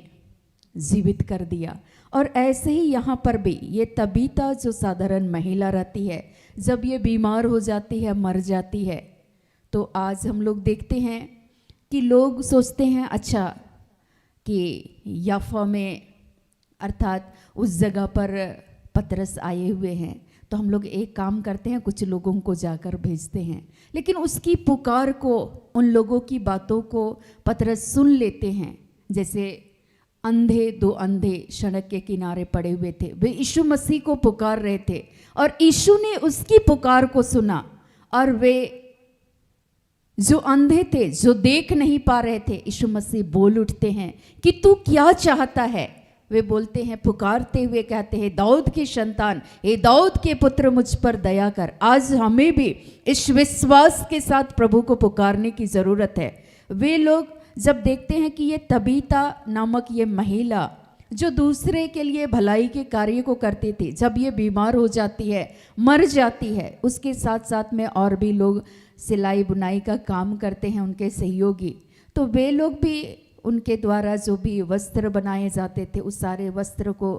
जीवित कर दिया। और ऐसे ही यहाँ पर भी ये तबीता जो साधारण महिला रहती है, जब ये बीमार हो जाती है, मर जाती है, तो आज हम लोग देखते हैं कि लोग सोचते हैं अच्छा कि याफा में अर्थात उस जगह पर पतरस आए हुए हैं, तो हम लोग एक काम करते हैं, कुछ लोगों को जाकर भेजते हैं। लेकिन उसकी पुकार को, उन लोगों की बातों को पतरस सुन लेते हैं। जैसे अंधे, दो अंधे सड़क के किनारे पड़े हुए थे, वे यीशु मसीह को पुकार रहे थे और यीशु ने उसकी पुकार को सुना। और वे जो अंधे थे, जो देख नहीं पा रहे थे, यीशु मसीह बोल उठते हैं कि तू क्या चाहता है। वे बोलते हैं, पुकारते हुए कहते हैं, दाऊद की संतान, हे दाऊद के पुत्र मुझ पर दया कर। आज हमें भी इस विश्वास के साथ प्रभु को पुकारने की ज़रूरत है। वे लोग जब देखते हैं कि ये तबीता नामक ये महिला जो दूसरे के लिए भलाई के कार्य को करती थी, जब ये बीमार हो जाती है, मर जाती है, उसके साथ साथ में और भी लोग सिलाई बुनाई का काम करते हैं, उनके सहयोगी, तो वे लोग भी उनके द्वारा जो भी वस्त्र बनाए जाते थे, उस सारे वस्त्र को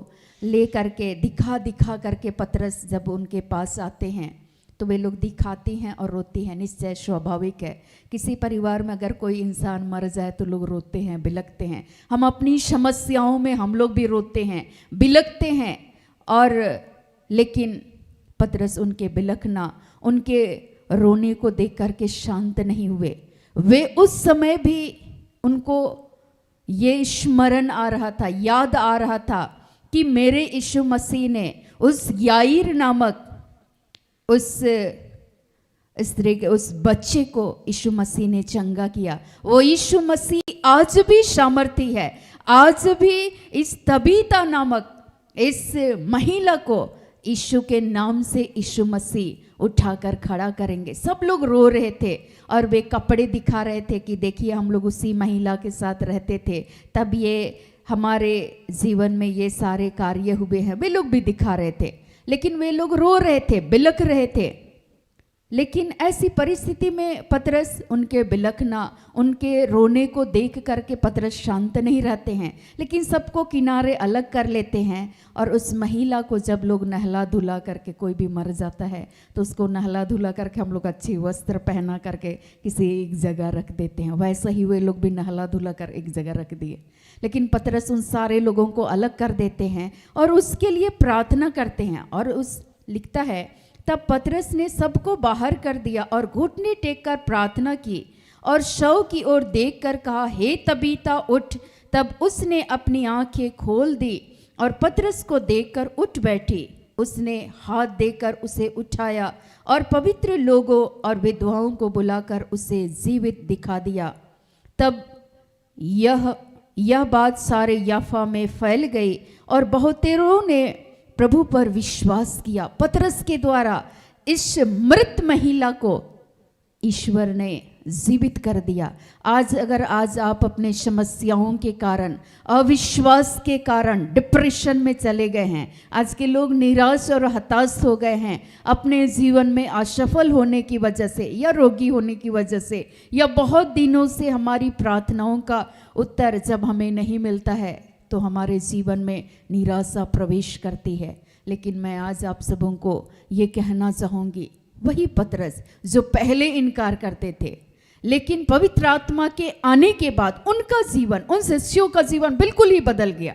ले करके दिखा करके पतरस जब उनके पास आते हैं तो वे लोग दिखाती हैं और रोती हैं। निश्चय स्वाभाविक है, किसी परिवार में अगर कोई इंसान मर जाए तो लोग रोते हैं, बिलखते हैं। हम अपनी समस्याओं में हम लोग भी रोते हैं, बिलखते हैं। और लेकिन पतरस उनके बिलखना, उनके रोने को देख करके शांत नहीं हुए। वे उस समय भी उनको ये स्मरण आ रहा था, याद आ रहा था कि मेरे यीशु मसीह ने उस याईर नामक उस स्त्री के, उस बच्चे को यीशु मसीह ने चंगा किया। वो यीशु मसीह आज भी सामर्थी है। आज भी इस तबीता नामक इस महिला को यीशु के नाम से यीशु मसीह उठाकर खड़ा करेंगे। सब लोग रो रहे थे और वे कपड़े दिखा रहे थे कि देखिए हम लोग उसी महिला के साथ रहते थे, तब ये हमारे जीवन में ये सारे कार्य हुए हैं, वे लोग भी दिखा रहे थे। लेकिन वे लोग रो रहे थे, बिलख रहे थे। लेकिन ऐसी परिस्थिति में पतरस उनके बिलखना, उनके रोने को देख करके पतरस शांत नहीं रहते हैं, लेकिन सबको किनारे अलग कर लेते हैं। और उस महिला को जब लोग नहला धुला करके, कोई भी मर जाता है तो उसको नहला धुला करके हम लोग अच्छी वस्त्र पहना करके किसी एक जगह रख देते हैं, वैसा ही वे लोग भी नहला धुला कर एक जगह रख दिए। लेकिन पतरस उन सारे लोगों को अलग कर देते हैं और उसके लिए प्रार्थना करते हैं। और उस लिखता है, तब पतरस ने सबको बाहर कर दिया और घुटने टेक कर प्रार्थना की और शव की ओर देखकर कहा, हे तबीता उठ। तब उसने अपनी आंखें खोल दी और पतरस को देखकर उठ बैठी। उसने हाथ देकर उसे उठाया और पवित्र लोगों और विधवाओं को बुलाकर उसे जीवित दिखा दिया। तब यह बात सारे याफा में फैल गई और बहुतेरों ने प्रभु पर विश्वास किया। पतरस के द्वारा इस मृत महिला को ईश्वर ने जीवित कर दिया। आज आप अपने समस्याओं के कारण, अविश्वास के कारण डिप्रेशन में चले गए हैं, आज के लोग निराश और हताश हो गए हैं अपने जीवन में असफल होने की वजह से, या रोगी होने की वजह से, या बहुत दिनों से हमारी प्रार्थनाओं का उत्तर जब हमें नहीं मिलता है तो हमारे जीवन में निराशा प्रवेश करती है। लेकिन मैं आज आप सबों को ये कहना चाहूँगी, वही पतरस जो पहले इनकार करते थे, लेकिन पवित्र आत्मा के आने के बाद उनका जीवन, उन शिष्यों का जीवन बिल्कुल ही बदल गया।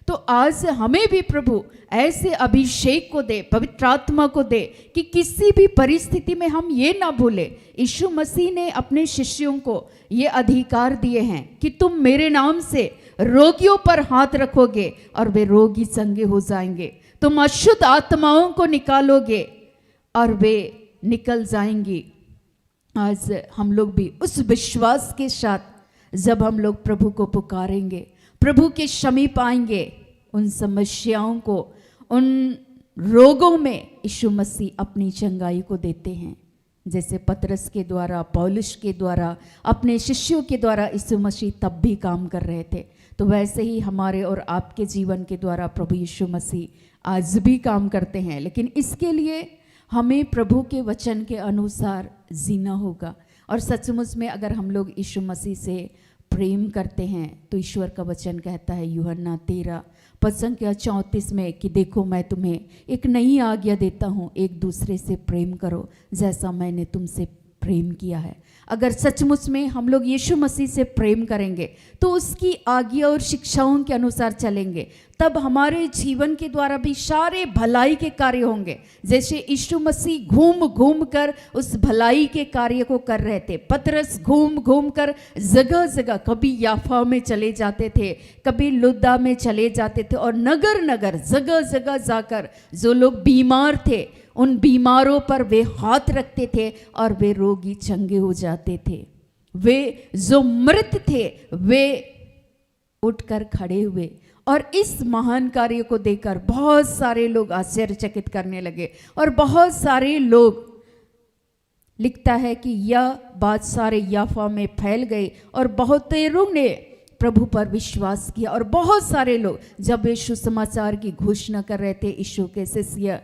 तो आज हमें भी प्रभु ऐसे अभिषेक को दे, पवित्र आत्मा को दे कि किसी भी परिस्थिति में हम ये ना भूले, यीशु मसीह ने अपने शिष्यों को ये अधिकार दिए हैं कि तुम मेरे नाम से रोगियों पर हाथ रखोगे और वे रोगी चंगे हो जाएंगे, तुम अशुद्ध आत्माओं को निकालोगे और वे निकल जाएंगी। आज हम लोग भी उस विश्वास के साथ जब हम लोग प्रभु को पुकारेंगे, प्रभु के समीप आएंगे, उन समस्याओं को, उन रोगों में यीशु मसीह अपनी चंगाई को देते हैं। जैसे पतरस के द्वारा, पौलुस के द्वारा, अपने शिष्यों के द्वारा यीशु मसीह तब भी काम कर रहे थे, तो वैसे ही हमारे और आपके जीवन के द्वारा प्रभु यीशु मसीह आज भी काम करते हैं। लेकिन इसके लिए हमें प्रभु के वचन के अनुसार जीना होगा। और सचमुच में अगर हम लोग यीशु मसीह से प्रेम करते हैं तो ईश्वर का वचन कहता है यूहन्ना 13:34 में कि देखो मैं तुम्हें एक नई आज्ञा देता हूँ, एक दूसरे से प्रेम करो जैसा मैंने तुमसे प्रेम किया है। अगर सचमुच में हम लोग यीशु मसीह से प्रेम करेंगे तो उसकी आज्ञा और शिक्षाओं के अनुसार चलेंगे, तब हमारे जीवन के द्वारा भी सारे भलाई के कार्य होंगे। जैसे यीशु मसीह घूम घूम कर उस भलाई के कार्य को कर रहे थे। पतरस घूम घूम कर जगह जगह, कभी याफा में चले जाते थे, कभी लुद्दा में चले जाते थे, और नगर नगर जगह जगह जाकर जो लोग बीमार थे उन बीमारों पर वे हाथ रखते थे और वे रोगी चंगे हो जाते थे। वे जो मृत थे वे उठकर खड़े हुए, और इस महान कार्य को देखकर बहुत सारे लोग आश्चर्यचकित करने लगे, और बहुत सारे लोग, लिखता है कि यह बात सारे याफा में फैल गई और बहुतेरों ने प्रभु पर विश्वास किया। और बहुत सारे लोग, जब यीशु समाचार की घोषणा कर रहे थे यीशु के शिष्य,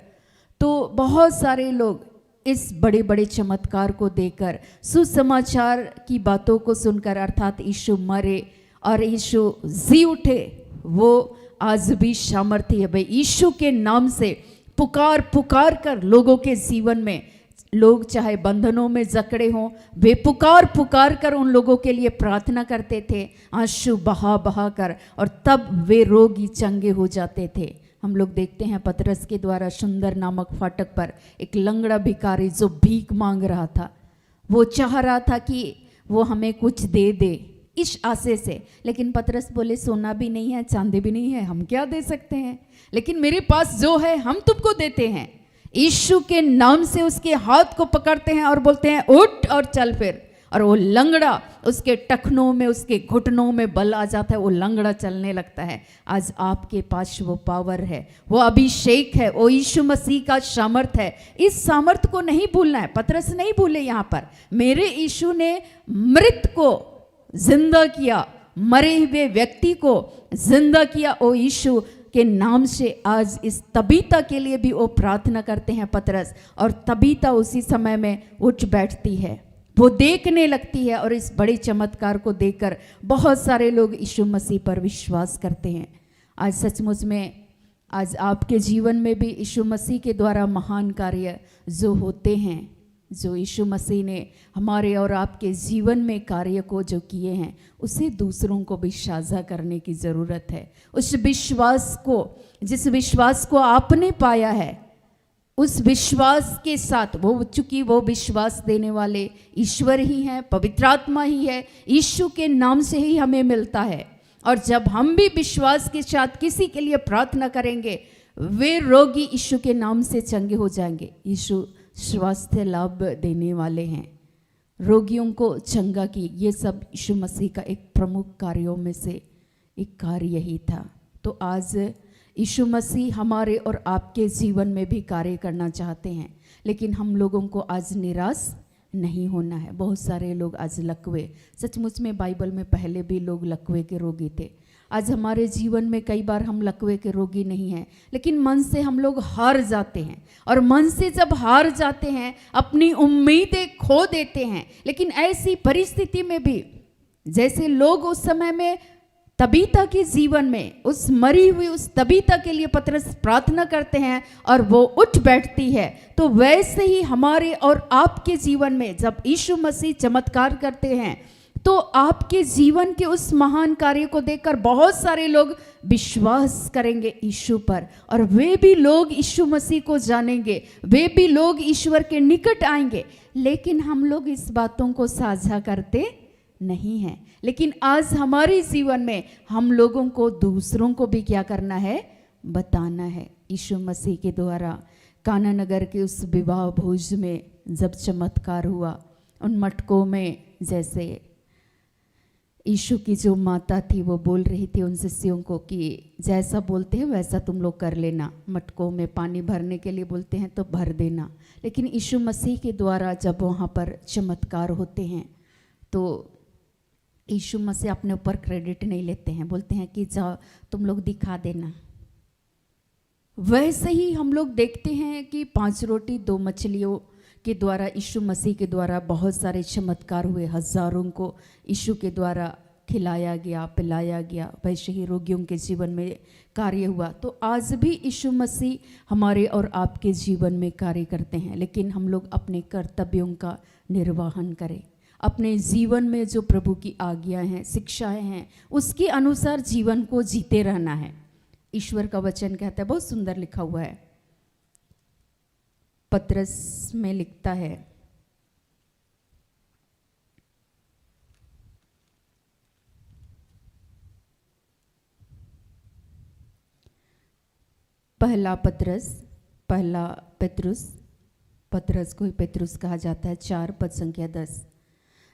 तो बहुत सारे लोग इस बड़े बड़े चमत्कार को देखकर, सुसमाचार की बातों को सुनकर, अर्थात यीशु मरे और यीशु जी उठे, वो आज भी सामर्थ्य है। भाई यीशु के नाम से पुकार पुकार कर लोगों के जीवन में, लोग चाहे बंधनों में जकड़े हों, वे पुकार पुकार कर उन लोगों के लिए प्रार्थना करते थे, आंसू बहा बहा कर, और तब वे रोगी चंगे हो जाते थे। हम लोग देखते हैं पतरस के द्वारा सुंदर नामक फाटक पर एक लंगड़ा भिखारी जो भीख मांग रहा था, वो चाह रहा था कि वो हमें कुछ दे दे, इस आशे से। लेकिन पतरस बोले सोना भी नहीं है, चांदी भी नहीं है, हम क्या दे सकते हैं, लेकिन मेरे पास जो है हम तुमको देते हैं। यीशु के नाम से उसके हाथ को पकड़ते हैं और बोलते हैं उठ और चल फिर। और वो लंगड़ा, उसके टखनों में, उसके घुटनों में बल आ जाता है, वो लंगड़ा चलने लगता है। आज आपके पास वो पावर है, वो अभिषेक है, वो यीशु मसीह का सामर्थ है। इस सामर्थ को नहीं भूलना है। पतरस नहीं भूले यहाँ पर, मेरे यीशु ने मृत को जिंदा किया, मरे हुए व्यक्ति को जिंदा किया। ओ यीशु के नाम से आज इस तबीता के लिए भी वो प्रार्थना करते हैं पतरस, और तबीता उसी समय में उठ बैठती है, वो देखने लगती है, और इस बड़े चमत्कार को देखकर बहुत सारे लोग यीशु मसीह पर विश्वास करते हैं। आज सचमुच में आज आपके जीवन में भी यीशु मसीह के द्वारा महान कार्य जो होते हैं, जो यीशु मसीह ने हमारे और आपके जीवन में कार्य को जो किए हैं, उसे दूसरों को भी साझा करने की ज़रूरत है। उस विश्वास को, जिस विश्वास को आपने पाया है, उस विश्वास के साथ, वो चूँकि वो विश्वास देने वाले ईश्वर ही हैं, पवित्र आत्मा ही है, यीशु के नाम से ही हमें मिलता है। और जब हम भी विश्वास के साथ किसी के लिए प्रार्थना करेंगे, वे रोगी यीशु के नाम से चंगे हो जाएंगे। यीशु स्वास्थ्य लाभ देने वाले हैं, रोगियों को चंगा की, ये सब यीशु मसीह का एक प्रमुख कार्यों में से एक कार्य यही था। तो आज यीशु मसीह हमारे और आपके जीवन में भी कार्य करना चाहते हैं, लेकिन हम लोगों को आज निराश नहीं होना है। बहुत सारे लोग आज लकवे, सचमुच में बाइबल में पहले भी लोग लकवे के रोगी थे। आज हमारे जीवन में कई बार हम लकवे के रोगी नहीं हैं, लेकिन मन से हम लोग हार जाते हैं, और मन से जब हार जाते हैं अपनी उम्मीदें खो देते हैं। लेकिन ऐसी परिस्थिति में भी जैसे लोग उस समय में तबीता के जीवन में, उस मरी हुई उस तबीता के लिए पतरस प्रार्थना करते हैं और वो उठ बैठती है, तो वैसे ही हमारे और आपके जीवन में जब यीशु मसीह चमत्कार करते हैं, तो आपके जीवन के उस महान कार्य को देखकर बहुत सारे लोग विश्वास करेंगे यीशु पर, और वे भी लोग यीशु मसीह को जानेंगे, वे भी लोग ईश्वर के निकट आएंगे। लेकिन हम लोग इस बातों को साझा करते नहीं हैं। लेकिन आज हमारे जीवन में हम लोगों को दूसरों को भी क्या करना है, बताना है। यीशु मसीह के द्वारा काना नगर के उस विवाह भोज में जब चमत्कार हुआ, उन मटकों में जैसे यीशु की जो माता थी वो बोल रही थी उन शिष्यों को कि जैसा बोलते हैं वैसा तुम लोग कर लेना, मटकों में पानी भरने के लिए बोलते हैं तो भर देना। लेकिन यीशु मसीह के द्वारा जब वहाँ पर चमत्कार होते हैं तो यीशु मसीह अपने ऊपर क्रेडिट नहीं लेते हैं, बोलते हैं कि जाओ तुम लोग दिखा देना। वैसे ही हम लोग देखते हैं कि 5 रोटी 2 मछलियों के द्वारा यीशु मसीह के द्वारा बहुत सारे चमत्कार हुए, हजारों को यीशु के द्वारा खिलाया गया, पिलाया गया। वैसे ही रोगियों के जीवन में कार्य हुआ। तो आज भी यीशु मसीह हमारे और आपके जीवन में कार्य करते हैं, लेकिन हम लोग अपने कर्तव्यों का निर्वहन करें, अपने जीवन में जो प्रभु की आज्ञाएं हैं, शिक्षाएं हैं, उसके अनुसार जीवन को जीते रहना है। ईश्वर का वचन कहता है, बहुत सुंदर लिखा हुआ है, पतरस में लिखता है, पहला पतरस को ही पेतरुस कहा जाता है, 4 पद संख्या 10।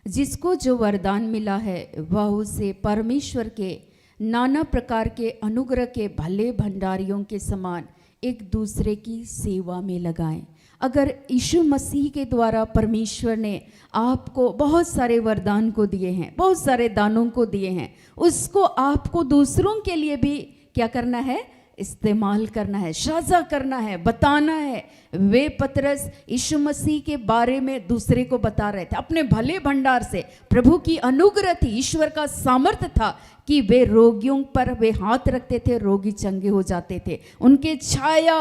जिसको जो वरदान मिला है वह उसे परमेश्वर के नाना प्रकार के अनुग्रह के भले भंडारियों के समान एक दूसरे की सेवा में लगाएं। अगर यीशु मसीह के द्वारा परमेश्वर ने आपको बहुत सारे वरदान को दिए हैं, बहुत सारे दानों को दिए हैं, उसको आपको दूसरों के लिए भी क्या करना है, इस्तेमाल करना है, साझा करना है, बताना है। वे पतरस यीशु मसीह के बारे में दूसरे को बता रहे थे, अपने भले भंडार से। प्रभु की अनुग्रह थी, ईश्वर का सामर्थ्य था कि वे रोगियों पर वे हाथ रखते थे, रोगी चंगे हो जाते थे। उनके छाया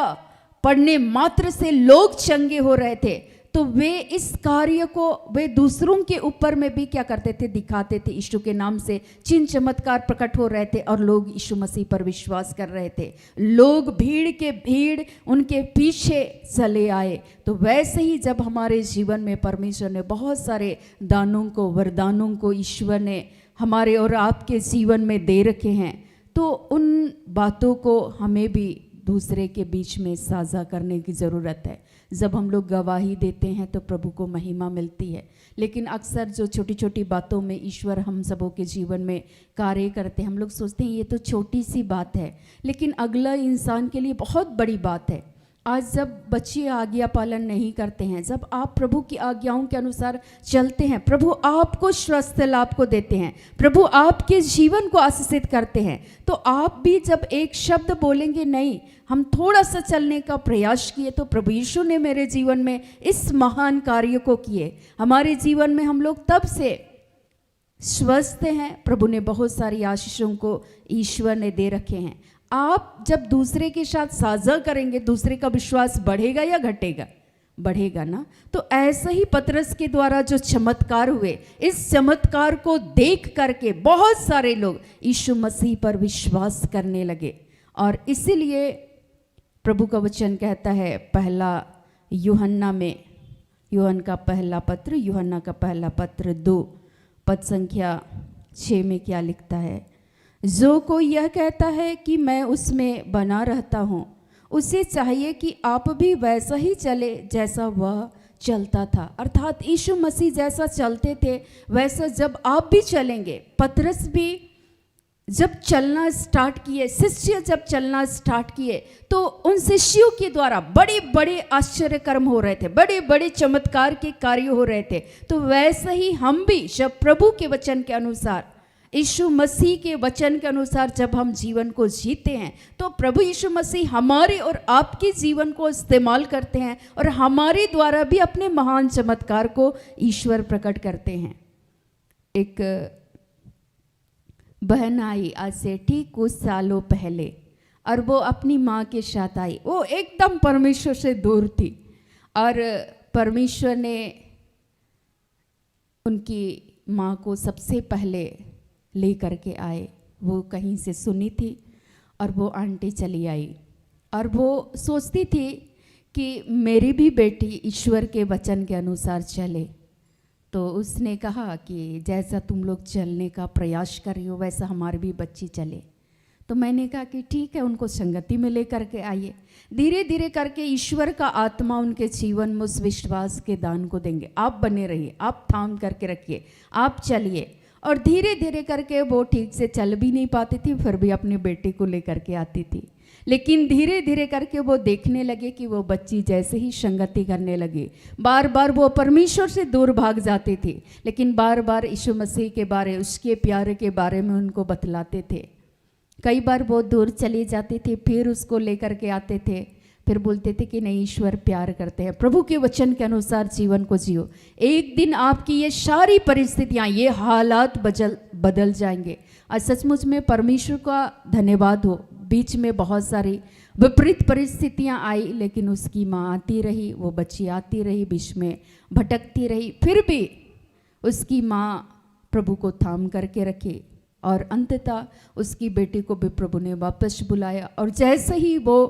पड़ने मात्र से लोग चंगे हो रहे थे। तो वे इस कार्य को वे दूसरों के ऊपर में भी क्या करते थे, दिखाते थे। यीशु के नाम से चिन्ह चमत्कार प्रकट हो रहे थे और लोग यीशु मसीह पर विश्वास कर रहे थे। लोग भीड़ उनके पीछे चले आए। तो वैसे ही जब हमारे जीवन में परमेश्वर ने बहुत सारे दानों को, वरदानों को ईश्वर ने हमारे और आपके जीवन में दे रखे हैं, तो उन बातों को हमें भी दूसरे के बीच में साझा करने की ज़रूरत है। जब हम लोग गवाही देते हैं तो प्रभु को महिमा मिलती है, लेकिन अक्सर जो छोटी छोटी बातों में ईश्वर हम सबों के जीवन में कार्य करते हैं, हम लोग सोचते हैं ये तो छोटी सी बात है, लेकिन अगला इंसान के लिए बहुत बड़ी बात है। आज जब बच्चे आज्ञा पालन नहीं करते हैं, जब आप प्रभु की आज्ञाओं के अनुसार चलते हैं, प्रभु आपको स्वास्थ्य लाभ को देते हैं, प्रभु आपके जीवन को आशीषित करते हैं, तो आप भी जब एक शब्द बोलेंगे नहीं, हम थोड़ा सा चलने का प्रयास किए तो प्रभु यीशु ने मेरे जीवन में इस महान कार्य को किए। हमारे जीवन में हम लोग तब से स्वस्थ हैं। प्रभु ने बहुत सारी आशीषों को ईश्वर ने दे रखे हैं। आप जब दूसरे के साथ साझा करेंगे, दूसरे का विश्वास बढ़ेगा या घटेगा? बढ़ेगा ना। तो ऐसा ही पतरस के द्वारा जो चमत्कार हुए, इस चमत्कार को देख करके बहुत सारे लोग यीशु मसीह पर विश्वास करने लगे। और इसीलिए प्रभु का वचन कहता है पहला यूहन्ना में, यूहन्ना का पहला पत्र 2 पद संख्या 6 में क्या लिखता है? जो कोई यह कहता है कि मैं उसमें बना रहता हूँ, उसे चाहिए कि आप भी वैसा ही चले जैसा वह चलता था। अर्थात यीशु मसीह जैसा चलते थे वैसा जब आप भी चलेंगे। पतरस भी जब चलना स्टार्ट किए, शिष्य जब चलना स्टार्ट किए, तो उन शिष्यों के द्वारा बड़े बड़े आश्चर्य कर्म हो रहे थे, बड़े बड़े चमत्कार के कार्य हो रहे थे। तो वैसे ही हम भी जब प्रभु के वचन के अनुसार, यीशु मसीह के वचन के अनुसार जब हम जीवन को जीते हैं, तो प्रभु यीशु मसीह हमारे और आपके जीवन को इस्तेमाल करते हैं और हमारे द्वारा भी अपने महान चमत्कार को ईश्वर प्रकट करते हैं। एक बहन आई आज से ठीक कुछ सालों पहले, और वो अपनी माँ के साथ आई। वो एकदम परमेश्वर से दूर थी और परमेश्वर ने उनकी माँ को सबसे पहले ले करके आए। वो कहीं से सुनी थी और वो आंटी चली आई और वो सोचती थी कि मेरी भी बेटी ईश्वर के वचन के अनुसार चले। तो उसने कहा कि जैसा तुम लोग चलने का प्रयास कर रही हो वैसा हमारी भी बच्ची चले। तो मैंने कहा कि ठीक है, उनको संगति में ले करके आइए। धीरे धीरे करके ईश्वर का आत्मा उनके जीवन में उस विश्वास के दान को देंगे। आप बने रहिए, आप थाम करके रखिए, आप चलिए। और धीरे धीरे करके वो ठीक से चल भी नहीं पाती थी, फिर भी अपनी बेटी को लेकर के आती थी। लेकिन धीरे धीरे करके वो देखने लगे कि वो बच्ची जैसे ही संगति करने लगी, बार बार वो परमेश्वर से दूर भाग जाती थी, लेकिन बार बार यीशु मसीह के बारे, उसके प्यार के बारे में उनको बतलाते थे। कई बार वो दूर चली जाती थी, फिर उसको लेकर के आते थे, फिर बोलते थे कि नहीं, ईश्वर प्यार करते हैं, प्रभु के वचन के अनुसार जीवन को जियो। एक दिन आपकी ये सारी परिस्थितियाँ, ये हालात बदल जाएंगे। और सचमुच में परमेश्वर का धन्यवाद हो, बीच में बहुत सारी विपरीत परिस्थितियाँ आई, लेकिन उसकी माँ आती रही, वो बच्ची आती रही, बीच में भटकती रही, फिर भी उसकी माँ प्रभु को थाम करके रखी और अंततः उसकी बेटी को भी प्रभु ने वापस बुलाया। और जैसे ही वो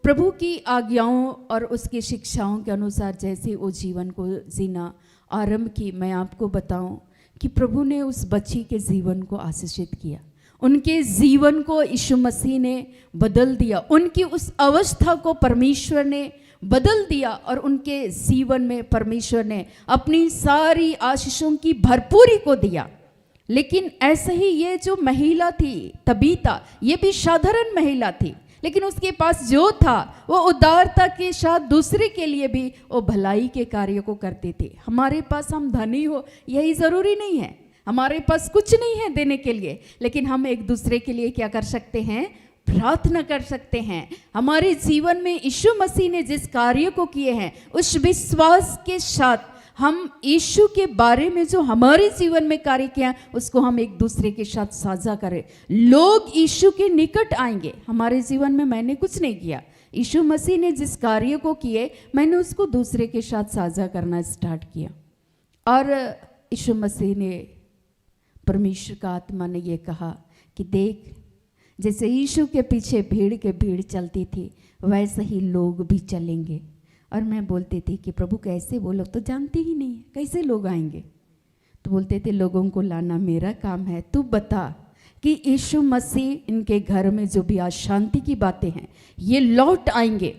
प्रभु की आज्ञाओं और उसकी शिक्षाओं के अनुसार जैसे वो जीवन को जीना आरंभ की, मैं आपको बताऊं कि प्रभु ने उस बच्ची के जीवन को आशीषित किया। उनके जीवन को यीशु मसीह ने बदल दिया, उनकी उस अवस्था को परमेश्वर ने बदल दिया और उनके जीवन में परमेश्वर ने अपनी सारी आशीषों की भरपूरी को दिया। लेकिन ऐसे ही ये जो महिला थी तबीता, ये भी साधारण महिला थी, लेकिन उसके पास जो था वो उदारता के साथ दूसरे के लिए भी वो भलाई के कार्य को करते थे। हमारे पास हम धनी हो यही ज़रूरी नहीं है, हमारे पास कुछ नहीं है देने के लिए, लेकिन हम एक दूसरे के लिए क्या कर सकते हैं? प्रार्थना कर सकते हैं। हमारे जीवन में यीशु मसीह ने जिस कार्य को किए हैं, उस विश्वास के साथ हम यीशु के बारे में जो हमारे जीवन में कार्य किया उसको हम एक दूसरे के साथ साझा करें। लोग यीशु के निकट आएंगे। हमारे जीवन में मैंने कुछ नहीं किया, यीशु मसीह ने जिस कार्य को किए मैंने उसको दूसरे के साथ साझा करना स्टार्ट किया। और यीशु मसीह ने, परमेश्वर का आत्मा ने ये कहा कि देख, जैसे यीशु के पीछे भीड़ चलती थी वैसे ही लोग भी चलेंगे। और मैं बोलती थी कि प्रभु कैसे, वो लोग तो जानते ही नहीं है, कैसे लोग आएंगे? तो बोलते थे लोगों को लाना मेरा काम है, तू बता कि यीशु मसीह इनके घर में जो भी अशांति की बातें हैं ये लौट आएंगे,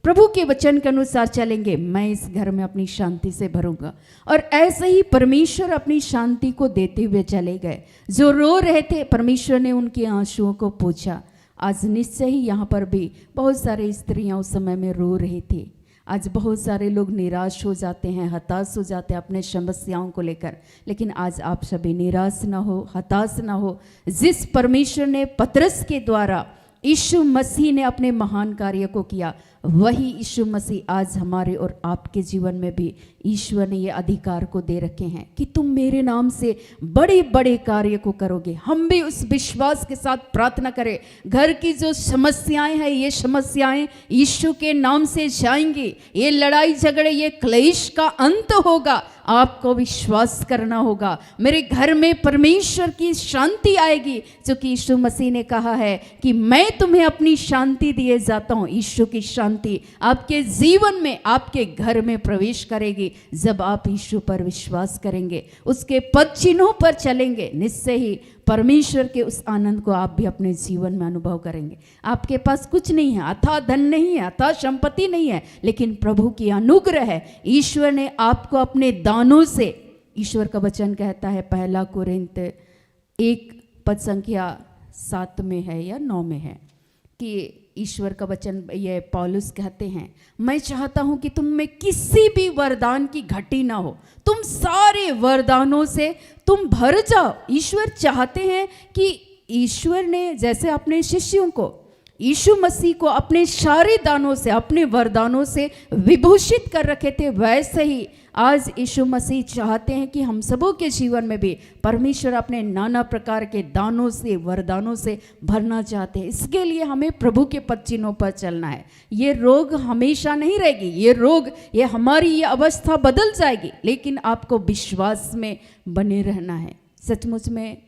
प्रभु के वचन के अनुसार चलेंगे, मैं इस घर में अपनी शांति से भरूंगा। और ऐसे ही परमेश्वर अपनी शांति को देते हुए चले गए। जो रो रहे थे परमेश्वर ने उनके आंसुओं को पोंछा। आज निश्चय ही यहाँ पर भी बहुत सारे स्त्रियाँ उस समय में रो रही थी। आज बहुत सारे लोग निराश हो जाते हैं, हताश हो जाते हैं अपने समस्याओं को लेकर, लेकिन आज आप सभी निराश ना हो, हताश ना हो। जिस परमेश्वर ने पतरस के द्वारा यीशु मसीह ने अपने महान कार्य को किया, वही यीशु मसीह आज हमारे और आपके जीवन में भी ईश्वर ने ये अधिकार को दे रखे हैं कि तुम मेरे नाम से बड़े बड़े कार्य को करोगे। हम भी उस विश्वास के साथ प्रार्थना करें, घर की जो समस्याएं हैं ये समस्याएं यीशु के नाम से जाएंगी। ये लड़ाई झगड़े, ये क्लेश का अंत होगा। आपको विश्वास करना होगा, मेरे घर में परमेश्वर की शांति आएगी, जो कि यीशु मसीह ने कहा है कि मैं तुम्हें अपनी शांति दिए जाता हूँ। यीशु की शांति आपके जीवन में, आपके घर में प्रवेश करेगी जब आप यीशु पर विश्वास करेंगे, उसके पद चिन्हों पर चलेंगे। निश्चय ही परमेश्वर के उस आनंद को आप भी अपने जीवन में अनुभव करेंगे। आपके पास कुछ नहीं है, अथाह धन नहीं है, अथाह संपत्ति नहीं है, लेकिन प्रभु की अनुग्रह है। ईश्वर ने आपको अपने दानों से, ईश्वर का वचन कहता है 1 कोरिन्थ 1:7 में है या 9 में है कि ईश्वर का वचन, ये पौलुस कहते हैं, मैं चाहता हूं कि तुम में किसी भी वरदान की घटी ना हो, तुम सारे वरदानों से तुम भर जाओ। ईश्वर चाहते हैं कि ईश्वर ने जैसे अपने शिष्यों को, यीशु मसीह को अपने सारे दानों से, अपने वरदानों से विभूषित कर रखे थे, वैसे ही आज यीशु मसीह चाहते हैं कि हम सबों के जीवन में भी परमेश्वर अपने नाना प्रकार के दानों से, वरदानों से भरना चाहते हैं। इसके लिए हमें प्रभु के पद चिन्हों पर चलना है। ये रोग हमेशा नहीं रहेगी, ये रोग, ये हमारी ये अवस्था बदल जाएगी, लेकिन आपको विश्वास में बने रहना है। सचमुच में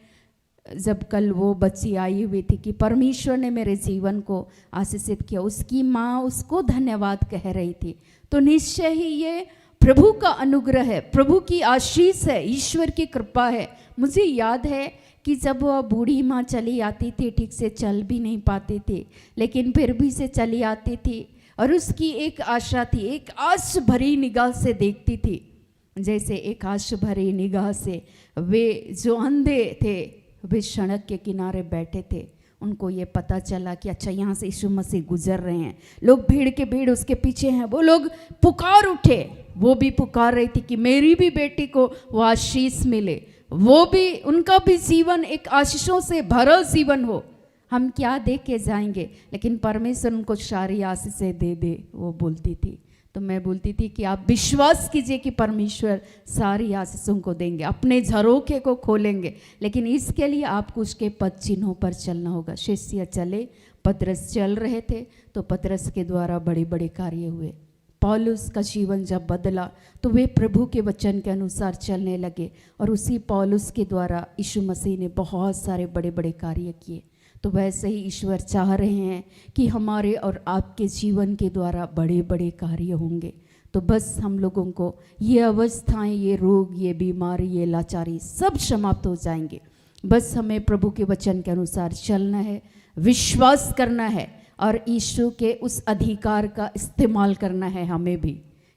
जब कल वो बच्ची आई हुई थी कि परमेश्वर ने मेरे जीवन को आशीषित किया, उसकी माँ उसको धन्यवाद कह रही थी, तो निश्चय ही ये प्रभु का अनुग्रह है, प्रभु की आशीष है, ईश्वर की कृपा है। मुझे याद है कि जब वह बूढ़ी माँ चली आती थी, ठीक से चल भी नहीं पाती थी, लेकिन फिर भी से चली आती थी और उसकी एक आशा थी, एक आश भरी निगाह से देखती थी। जैसे एक आश भरी निगाह से वे जो अंधे थे वे सड़क के किनारे बैठे थे, उनको ये पता चला कि अच्छा यहाँ से यीशु मसीह गुजर रहे हैं, लोग भीड़ के भीड़ उसके पीछे हैं, वो लोग पुकार उठे, वो भी पुकार रही थी कि मेरी भी बेटी को वो आशीष मिले, वो भी, उनका भी जीवन एक आशीषों से भरा जीवन हो। हम क्या दे के जाएंगे, लेकिन परमेश्वर उनको सारी आशीषें दे दे, वो बोलती थी। तो मैं बोलती थी कि आप विश्वास कीजिए कि परमेश्वर सारी आशीषों को देंगे, अपने झरोखे को खोलेंगे, लेकिन इसके लिए आपको उसके पद चिन्हों पर चलना होगा। शिष्य चले, पतरस चल रहे थे, तो पतरस के द्वारा बड़े बड़े कार्य हुए। पौलुस का जीवन जब बदला तो वे प्रभु के वचन के अनुसार चलने लगे, और उसी पौलुस के द्वारा यीशु मसीह ने बहुत सारे बड़े बड़े कार्य किए। तो वैसे ही ईश्वर चाह रहे हैं कि हमारे और आपके जीवन के द्वारा बड़े बड़े कार्य होंगे। तो बस हम लोगों को ये अवस्थाएं, ये रोग, ये बीमारी, ये लाचारी सब समाप्त हो जाएंगे। बस हमें प्रभु के वचन के अनुसार चलना है, विश्वास करना है, और यीशु के उस अधिकार का इस्तेमाल करना है।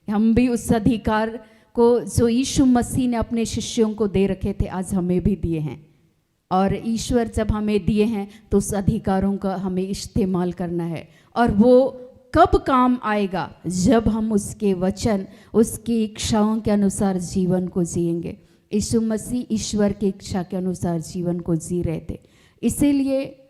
हम भी उस अधिकार को जो यीशु मसीह ने अपने शिष्यों को दे रखे थे, आज हमें भी दिए हैं। और ईश्वर जब हमें दिए हैं तो उस अधिकारों का हमें इस्तेमाल करना है। और वो कब काम आएगा, जब हम उसके वचन, उसकी इच्छाओं के अनुसार जीवन को जिएंगे। यीशु मसीह ईश्वर की इच्छा के अनुसार जीवन को जी रहे थे, इसीलिए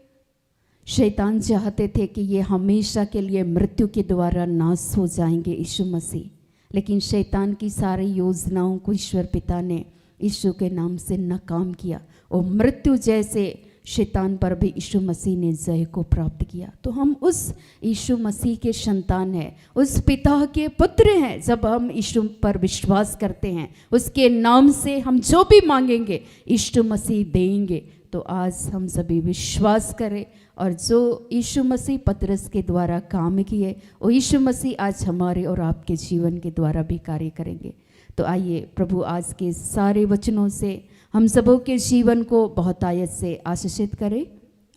शैतान चाहते थे कि ये हमेशा के लिए मृत्यु के द्वारा नाश हो जाएंगे यीशु मसीह, लेकिन शैतान की सारी योजनाओं को ईश्वर पिता ने यीशु के नाम से नाकाम किया, और मृत्यु जैसे शैतान पर भी यीशु मसीह ने जय को प्राप्त किया। तो हम उस यीशु मसीह के संतान हैं, उस पिता के पुत्र हैं। जब हम यीशु पर विश्वास करते हैं, उसके नाम से हम जो भी मांगेंगे यीशु मसीह देंगे। तो आज हम सभी विश्वास करें, और जो यीशु मसीह पतरस के द्वारा काम किए, वो यीशु मसीह आज हमारे और आपके जीवन के द्वारा भी कार्य करेंगे। तो आइए प्रभु आज के सारे वचनों से हम सबों के जीवन को बहुत आयत से आशीषित करे।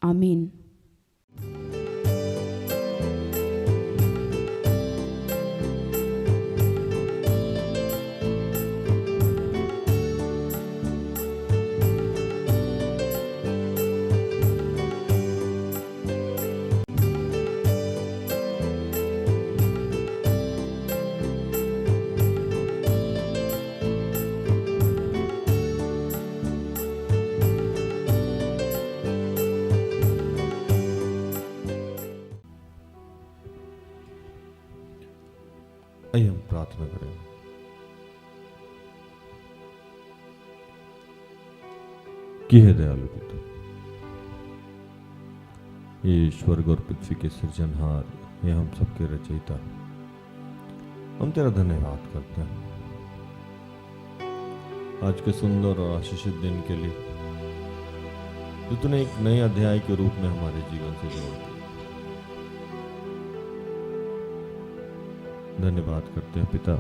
आमीन। आइए हम प्रार्थना करें। कि हे दयालु पिता, ये स्वर्ग और पृथ्वी के सृजनहार, ये हम सबके रचयिता, हम तेरा धन्यवाद करते हैं आज के सुंदर और आशीषित दिन के लिए, जो तूने एक नए अध्याय के रूप में हमारे जीवन से जोड़ दिया। धन्यवाद करते हैं पिता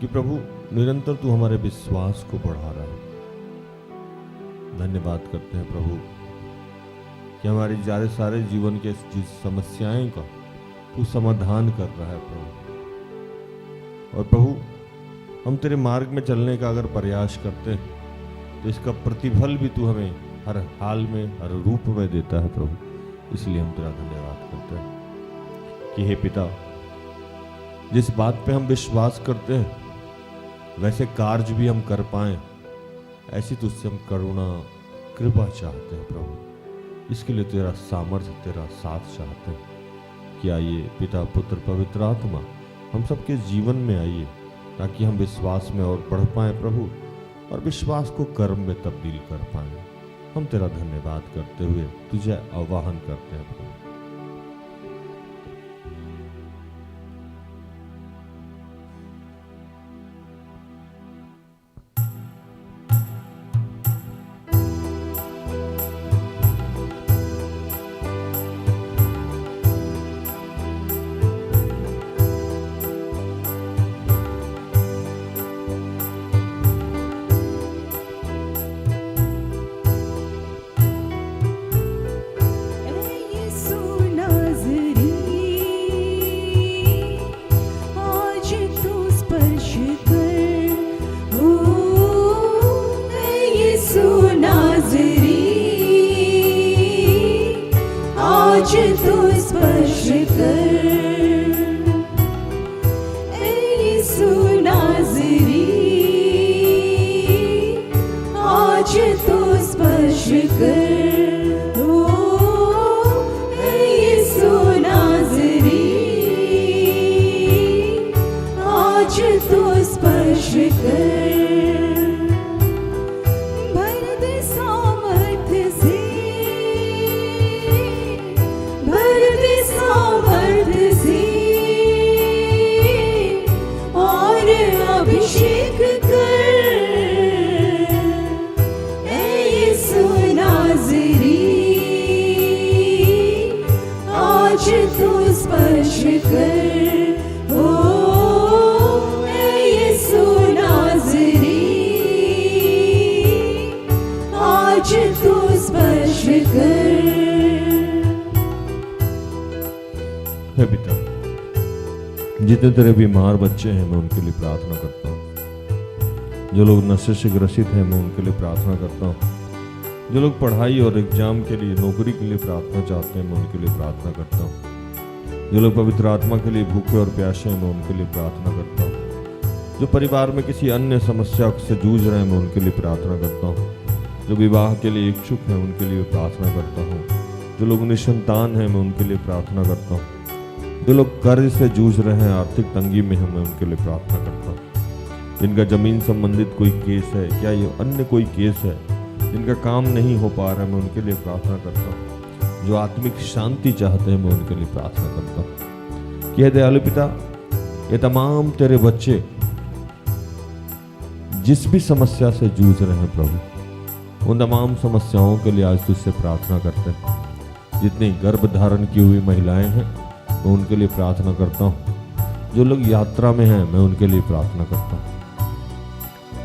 कि प्रभु निरंतर तू हमारे विश्वास को बढ़ा रहा है। धन्यवाद करते हैं प्रभु कि हमारी सारे जीवन के जिस समस्याएं का तू समाधान कर रहा है प्रभु। और प्रभु हम तेरे मार्ग में चलने का अगर प्रयास करते हैं तो इसका प्रतिफल भी तू हमें हर हाल में, हर रूप में देता है प्रभु। इसलिए हम तेरा धन्यवाद करते हैं कि हे पिता, जिस बात पे हम विश्वास करते हैं वैसे कार्य भी हम कर पाए, ऐसी तुझसे हम करुणा कृपा चाहते हैं प्रभु। इसके लिए तेरा सामर्थ्य, तेरा साथ चाहते हैं कि आइए पिता, पुत्र, पवित्र आत्मा हम सबके जीवन में आइए, ताकि हम विश्वास में और बढ़ पाए प्रभु, और विश्वास को कर्म में तब्दील कर पाए। हम तेरा धन्यवाद करते हुए तुझे आह्वान करते हैं प्रभु। आज तू स्पर्श कर, ऐ यीशु नाज़री, आज तू स्पर्श कर, ओ ऐ यीशु नाज़री, आज तू स्पर्श कर। स्पर्श कर, ओ यीशु नाज़री, आज तू स्पर्श कर। हे पिता, जितने तेरे बीमार बच्चे हैं मैं उनके लिए प्रार्थना करता हूँ। जो लोग नशे से ग्रसित हैं मैं उनके लिए प्रार्थना करता हूँ। जो लोग पढ़ाई और एग्जाम के लिए, नौकरी के लिए प्रार्थना चाहते हैं मैं उनके लिए प्रार्थना करता हूँ। जो लोग पवित्र आत्मा के लिए भूखे और प्यासे हैं मैं उनके लिए प्रार्थना करता हूँ। जो परिवार में किसी अन्य समस्या से जूझ रहे हैं मैं उनके लिए प्रार्थना करता हूँ। जो विवाह के लिए इच्छुक हैं उनके लिए प्रार्थना करता हूँ। जो लोग निसंतान हैं मैं उनके लिए प्रार्थना करता हूँ। जो लोग कर्ज से जूझ रहे हैं, आर्थिक तंगी में हैं, मैं उनके लिए प्रार्थना करता हूँ। जिनका जमीन संबंधित कोई केस है, क्या ये अन्य कोई केस है, जिनका काम नहीं हो पा रहा है मैं उनके लिए प्रार्थना करता हूँ। जो आत्मिक शांति चाहते हैं मैं उनके लिए प्रार्थना करता हूँ कि हे दयालु पिता, ये तमाम तेरे बच्चे जिस भी समस्या से जूझ रहे हैं प्रभु, उन तमाम समस्याओं के लिए आज तुझसे प्रार्थना करते हैं। जितनी गर्भ धारण की हुई महिलाएं हैं मैं उनके लिए प्रार्थना करता हूँ। जो लोग यात्रा में हैं मैं उनके लिए प्रार्थना करता हूँ।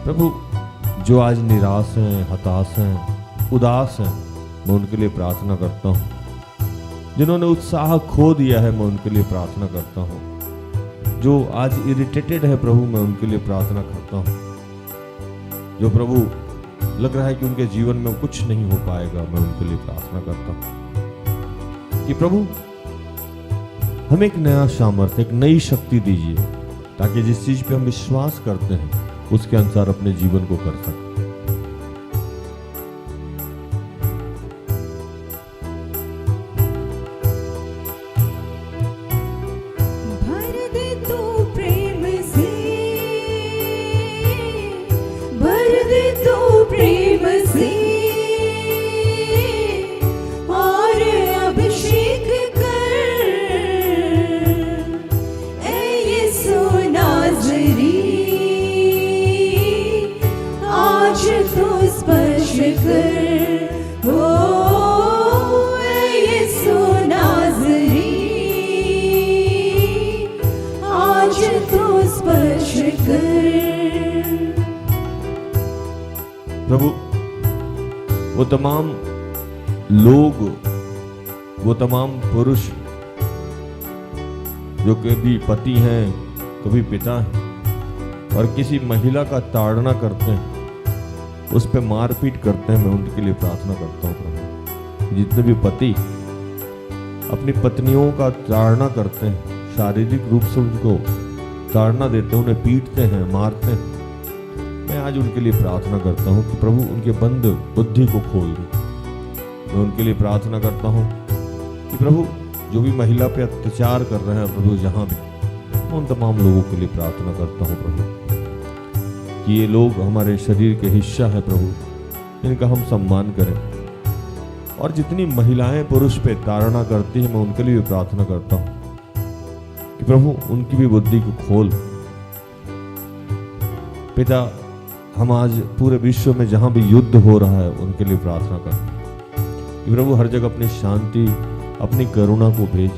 प्रभु जो आज निराश हैं, हताश हैं, उदास हैं, मैं उनके लिए प्रार्थना करता हूँ। जिन्होंने उत्साह खो दिया है, मैं उनके लिए प्रार्थना करता हूँ। जो आज इरिटेटेड है प्रभु, मैं उनके लिए प्रार्थना करता हूँ। जो प्रभु लग रहा है कि उनके जीवन में कुछ नहीं हो पाएगा, मैं उनके लिए प्रार्थना करता हूँ कि प्रभु हमें एक नया सामर्थ्य, एक नई शक्ति दीजिए, ताकि जिस चीज पे हम विश्वास करते हैं उसके अनुसार अपने जीवन को कर सकें। भर दे तू प्रेम से, भर दे तू प्रेम से, और अभिषेक कर, ऐ यीशु नाज़री, आज तू स्पर्श कर, ओ ऐ यीशु नाज़री, आज तू स्पर्श कर। प्रभु वो तमाम लोग, वो तमाम पुरुष जो कभी पति हैं, कभी पिता हैं और किसी महिला का ताड़ना करते हैं, उस पे मारपीट करते हैं, मैं उनके लिए प्रार्थना करता हूँ प्रभु। जितने भी पति अपनी पत्नियों का ताड़ना करते हैं, शारीरिक रूप से उनको ताड़ना देते हैं, उन्हें पीटते हैं, मारते हैं, मैं आज उनके लिए प्रार्थना करता हूँ कि प्रभु उनके बंद बुद्धि को खोल दे। मैं उनके लिए प्रार्थना करता हूँ कि प्रभु जो भी महिला पे अत्याचार कर रहे हैं प्रभु, जहाँ भी, मैं उन तमाम लोगों के लिए प्रार्थना करता हूँ प्रभु कि ये लोग हमारे शरीर के हिस्सा है प्रभु, इनका हम सम्मान करें। और जितनी महिलाएं पुरुष पे ताड़ना करती हैं, मैं उनके लिए भी प्रार्थना करता हूँ कि प्रभु उनकी भी बुद्धि को खोल। पिता, हम आज पूरे विश्व में जहां भी युद्ध हो रहा है उनके लिए प्रार्थना करते हैं कि प्रभु हर जगह अपनी शांति, अपनी करुणा को भेज।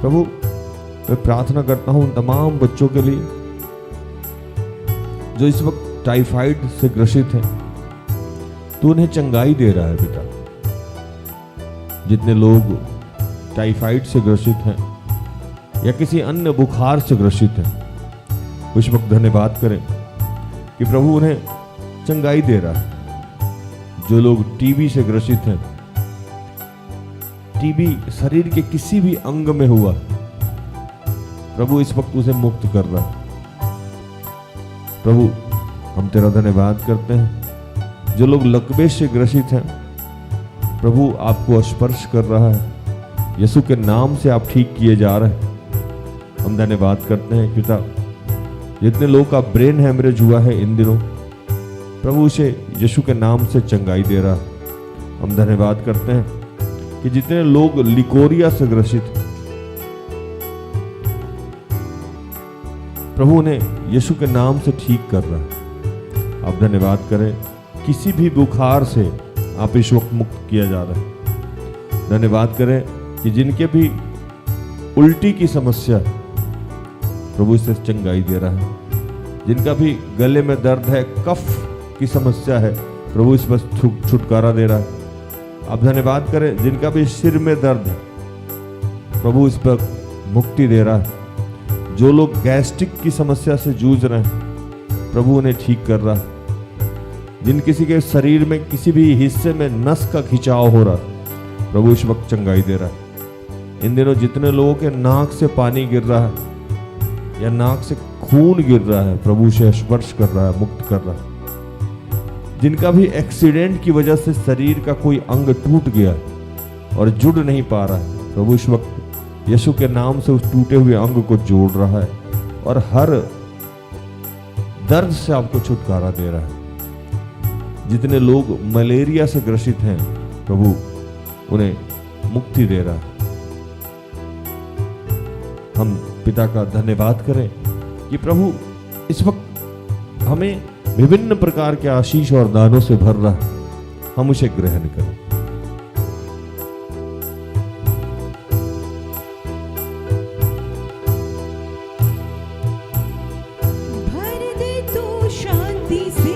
प्रभु मैं प्रार्थना करता हूं उन तमाम बच्चों के लिए जो इस वक्त टाइफाइड से ग्रसित हैं, तो उन्हें चंगाई दे रहा है पिता। जितने लोग टाइफाइड से ग्रसित हैं या किसी अन्य बुखार से ग्रसित हैं, उस वक्त धन्यवाद करें कि प्रभु उन्हें चंगाई दे रहा है। जो लोग टीबी से ग्रसित हैं, टीबी शरीर के किसी भी अंग में हुआ, प्रभु इस वक्त उसे मुक्त कर रहा है। प्रभु हम तेरा धन्यवाद करते हैं। जो लोग लकवे से ग्रसित हैं, प्रभु आपको स्पर्श कर रहा है, यीशु के नाम से आप ठीक किए जा रहे हैं। हम धन्यवाद करते हैं पिता। जितने लोगों का ब्रेन हैमरेज हुआ है इन दिनों, प्रभु उसे यीशु के नाम से चंगाई दे रहा है। हम धन्यवाद करते हैं कि जितने लोग लिकोरिया से ग्रसित, प्रभु ने यीशु के नाम से ठीक कर रहा है। आप धन्यवाद करें, किसी भी बुखार से आप इस वक्त मुक्त किया जा रहा है। धन्यवाद करें कि जिनके भी उल्टी की समस्या, प्रभु इससे चंगाई दे रहा है। जिनका भी गले में दर्द है, कफ की समस्या है, प्रभु इस पर छुटकारा दे रहा है। आप धन्यवाद करें, जिनका भी सिर में दर्द है, प्रभु इस पर मुक्ति दे रहा है। जो लोग गैस्ट्रिक की समस्या से जूझ रहे हैं, प्रभु उन्हें ठीक कर रहा है। जिन किसी के शरीर में किसी भी हिस्से में नस का खिंचाव हो रहा है, प्रभु इस वक्त चंगाई दे रहा है। इन दिनों जितने लोगों के नाक से पानी गिर रहा है या नाक से खून गिर रहा है, प्रभु से स्पर्श कर रहा है, मुक्त कर रहा है। जिनका भी एक्सीडेंट की वजह से शरीर का कोई अंग टूट गया है और जुड़ नहीं पा रहा है, प्रभु इस वक्त यीशु के नाम से उस टूटे हुए अंग को जोड़ रहा है और हर दर्द से आपको छुटकारा दे रहा है। जितने लोग मलेरिया से ग्रसित हैं, प्रभु उन्हें मुक्ति दे रहा है। हम पिता का धन्यवाद करें कि प्रभु इस वक्त हमें विभिन्न प्रकार के आशीष और दानों से भर रहा है, हम उसे ग्रहण करें। भर दे तू शांति से,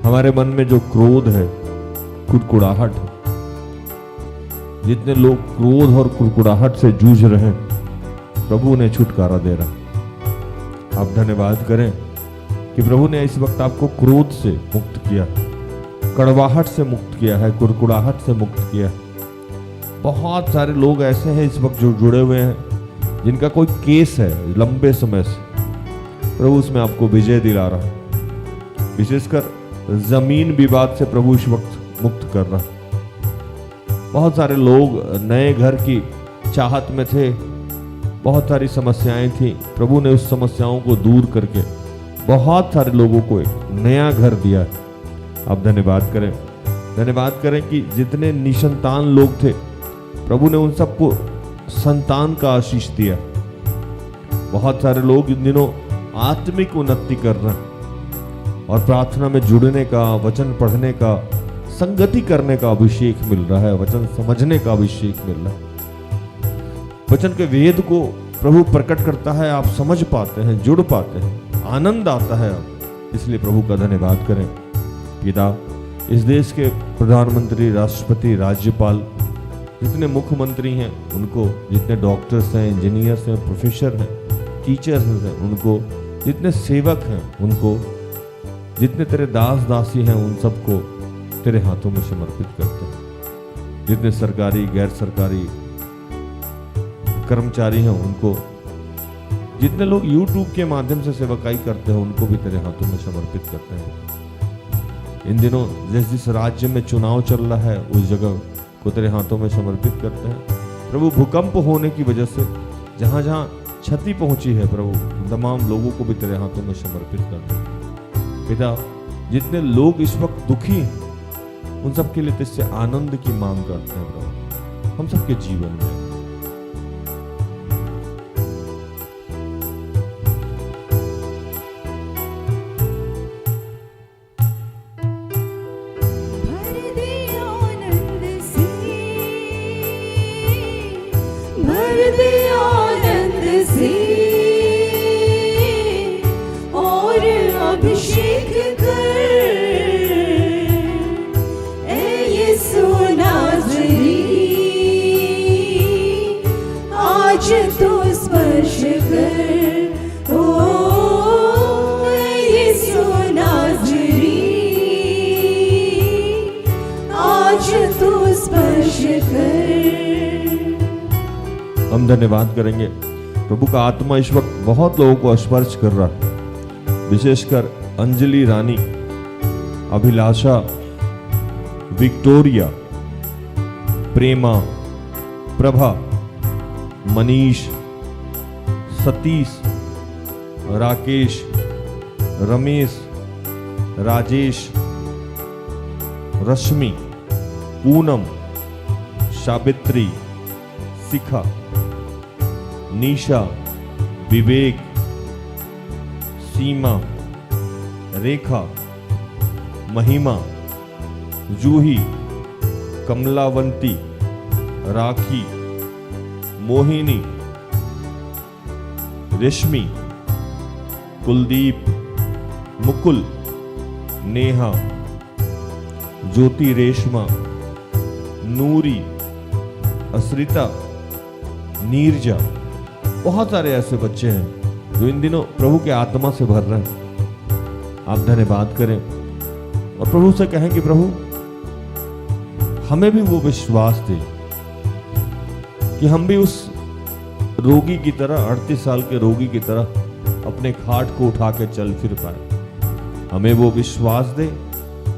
हमारे मन में जो क्रोध है, कुड़कुड़ाहट है, जितने लोग क्रोध और कुड़कुड़ाहट से जूझ रहे हैं, प्रभु ने छुटकारा दे रहा। आप धन्यवाद करें कि प्रभु ने इस वक्त आपको क्रोध से मुक्त किया, कड़वाहट से मुक्त किया है, कुड़कुड़ाहट से मुक्त किया है। बहुत सारे लोग ऐसे हैं इस वक्त जो जुड़े हुए हैं, जिनका कोई केस है लंबे समय से, प्रभु उसमें आपको विजय दिला रहा है। विशेषकर जमीन विवाद से प्रभु इस वक्त मुक्त कर रहा है। बहुत सारे लोग नए घर की चाहत में थे, बहुत सारी समस्याएं थी, प्रभु ने उस समस्याओं को दूर करके बहुत सारे लोगों को एक नया घर दिया है। आप धन्यवाद करें, धन्यवाद करें कि जितने निसंतान लोग थे, प्रभु ने उन सबको संतान का आशीष दिया। बहुत सारे लोग इन दिनों आत्मिक उन्नति कर रहे हैं और प्रार्थना में जुड़ने का, वचन पढ़ने का, संगति करने का अभिषेक मिल रहा है, वचन समझने का अभिषेक मिल रहा है। वचन के वेद को प्रभु प्रकट करता है, आप समझ पाते हैं, जुड़ पाते हैं, आनंद आता है आप। इसलिए प्रभु का धन्यवाद करें। पिता, इस देश के प्रधानमंत्री, राष्ट्रपति, राज्यपाल, जितने मुख्यमंत्री हैं उनको, जितने डॉक्टर्स हैं, इंजीनियर्स हैं, प्रोफेसर हैं, टीचर्स हैं उनको, जितने सेवक हैं उनको, जितने तेरे दास दासी हैं उन सबको तेरे हाथों में समर्पित करते हैं। जितने सरकारी, गैर सरकारी कर्मचारी हैं उनको, जितने लोग YouTube के माध्यम से सेवकाई करते हैं उनको भी तेरे हाथों में समर्पित करते हैं। इन दिनों जिस राज्य में चुनाव चल रहा है उस जगह को तेरे हाथों में समर्पित करते हैं। प्रभु, भूकंप होने की वजह से जहां जहां क्षति पहुंची है प्रभु, तमाम लोगों को भी तेरे हाथों में समर्पित करते हैं। पिता, जितने लोग इस वक्त दुखी हैं उन सब के लिए तुझसे आनंद की मांग करते हैं प्रभु, हम सबके जीवन में। भर दे आनंद से और अभिषेक कर, ऐ यीशु नाज़री आज तो स्पर्श कर। ओ ऐ यीशु नाज़री आज तो स्पर्श कर। हम धन्यवाद करेंगे, प्रभु का आत्मा इस वक्त बहुत लोगों को स्पर्श कर रहा है। विशेषकर अंजलि रानी, अभिलाषा, विक्टोरिया, प्रेमा, प्रभा, मनीष, सतीश, राकेश, रमेश, राजेश, रश्मि, पूनम, सावित्री, शिखा, निशा, विवेक, सीमा, रेखा, महिमा, जूही, कमलावंती, राखी, मोहिनी, रेशमी, कुलदीप, मुकुल, नेहा, ज्योति, रेशमा, नूरी, असरिता, नीरजा। बहुत सारे ऐसे बच्चे हैं जो इन दिनों प्रभु के आत्मा से भर रहे हैं। आप धन्यवाद करें और प्रभु से कहें कि प्रभु हमें भी वो विश्वास दे कि हम भी उस रोगी की तरह, 38 साल के रोगी की तरह अपने खाट को उठा के चल फिर पाए। हमें वो विश्वास दे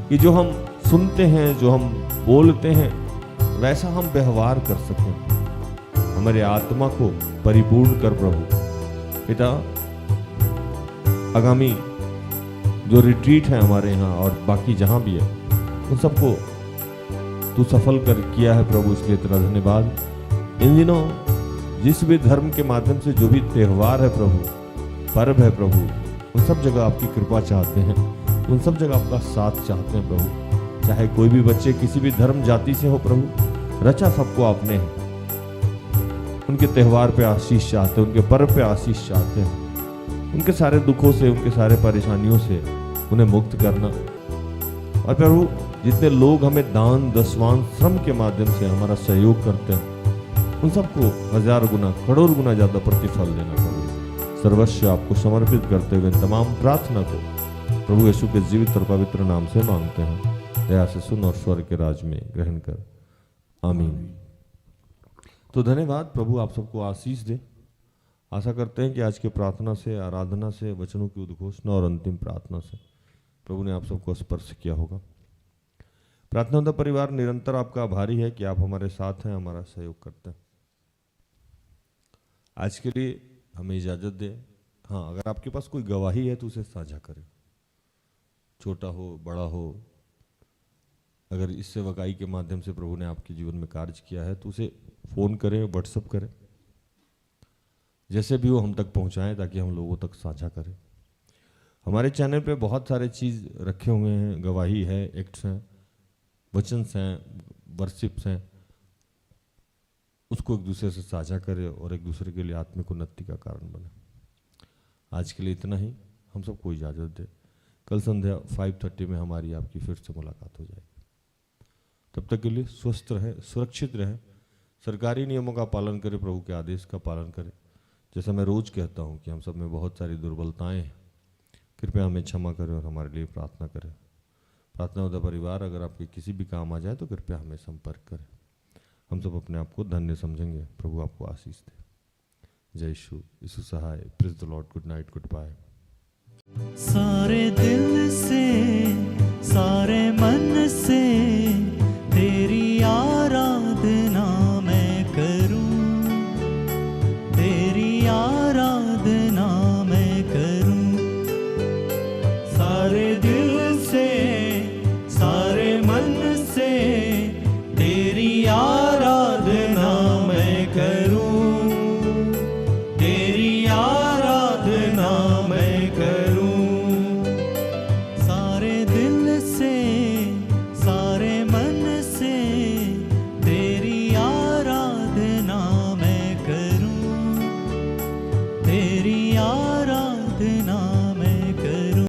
कि जो हम सुनते हैं, जो हम बोलते हैं, वैसा हम व्यवहार कर सकें। हमारे आत्मा को परिपूर्ण कर प्रभु। पिता, आगामी जो रिट्रीट है हमारे यहाँ और बाकी जहाँ भी है, उन सबको तू सफल कर किया है प्रभु, इसके लिए तेरा धन्यवाद। इन दिनों जिस भी धर्म के माध्यम से जो भी त्यौहार है प्रभु, पर्व है प्रभु, उन सब जगह आपकी कृपा चाहते हैं, उन सब जगह आपका साथ चाहते हैं प्रभु। चाहे कोई भी बच्चे किसी भी धर्म जाति से हो प्रभु, रचा सबको आपने है। उनके त्यौहार पे आशीष चाहते हैं, उनके पर्व पे आशीष चाहते हैं। उनके सारे दुखों से, उनके सारे परेशानियों से उन्हें मुक्त करना। और प्रभु जितने लोग हमें दान दसवान श्रम के माध्यम से हमारा सहयोग करते हैं, उन सबको 1000 गुना करोड़ गुना ज्यादा प्रतिफल देना प्रभु। सर्वस्व आपको समर्पित करते हुए तमाम प्रार्थना को प्रभु यीशु के जीवित और पवित्र नाम से मांगते हैं। दया से सुन और स्वर्ग के राज में ग्रहण कर, आमीन। तो धन्यवाद, प्रभु आप सबको आशीष दे। आशा करते हैं कि आज के प्रार्थना से, आराधना से, वचनों की उद्घोषणा और अंतिम प्रार्थना से प्रभु ने आप सबको स्पर्श किया होगा। प्रार्थना योद्धा परिवार निरंतर आपका आभारी है कि आप हमारे साथ हैं, हमारा सहयोग करते हैं। आज के लिए हमें इजाजत दें। हाँ, अगर आपके पास कोई गवाही है तो उसे साझा करें, छोटा हो बड़ा हो। अगर इस सेवकाई के माध्यम से प्रभु ने आपके जीवन में कार्य किया है तो उसे फोन करें, व्हाट्सएप करें, जैसे भी वो हम तक पहुंचाएं ताकि हम लोगों तक साझा करें। हमारे चैनल पे बहुत सारे चीज़ रखे हुए हैं, गवाही है, एक्ट्स हैं, वचन्स हैं, वर्शिप्स हैं। उसको एक दूसरे से साझा करें और एक दूसरे के लिए आत्मिक उन्नति का कारण बने। आज के लिए इतना ही, हम सबको इजाज़त दें। कल संध्या 5:30 में हमारी आपकी फिर से मुलाकात हो जाएगी। तब तक के लिए स्वस्थ रहें, सुरक्षित रहें, सरकारी नियमों का पालन करें, प्रभु के आदेश का पालन करें। जैसा मैं रोज कहता हूं कि हम सब में बहुत सारी दुर्बलताएं हैं, कृपया हमें क्षमा करें और हमारे लिए प्रार्थना करें। प्रार्थना योद्धा परिवार अगर आपके किसी भी काम आ जाए तो कृपया हमें संपर्क करें। हम सब अपने आप को धन्य समझेंगे। प्रभु आपको आशीष दे। जय यीशु, यीशु सहाय। Praise the lord. Good night, good bye. सारे दिल से, सारे मन से तेरी आराधना मैं करूं, तेरी आराधना मैं करूं। सारे दिल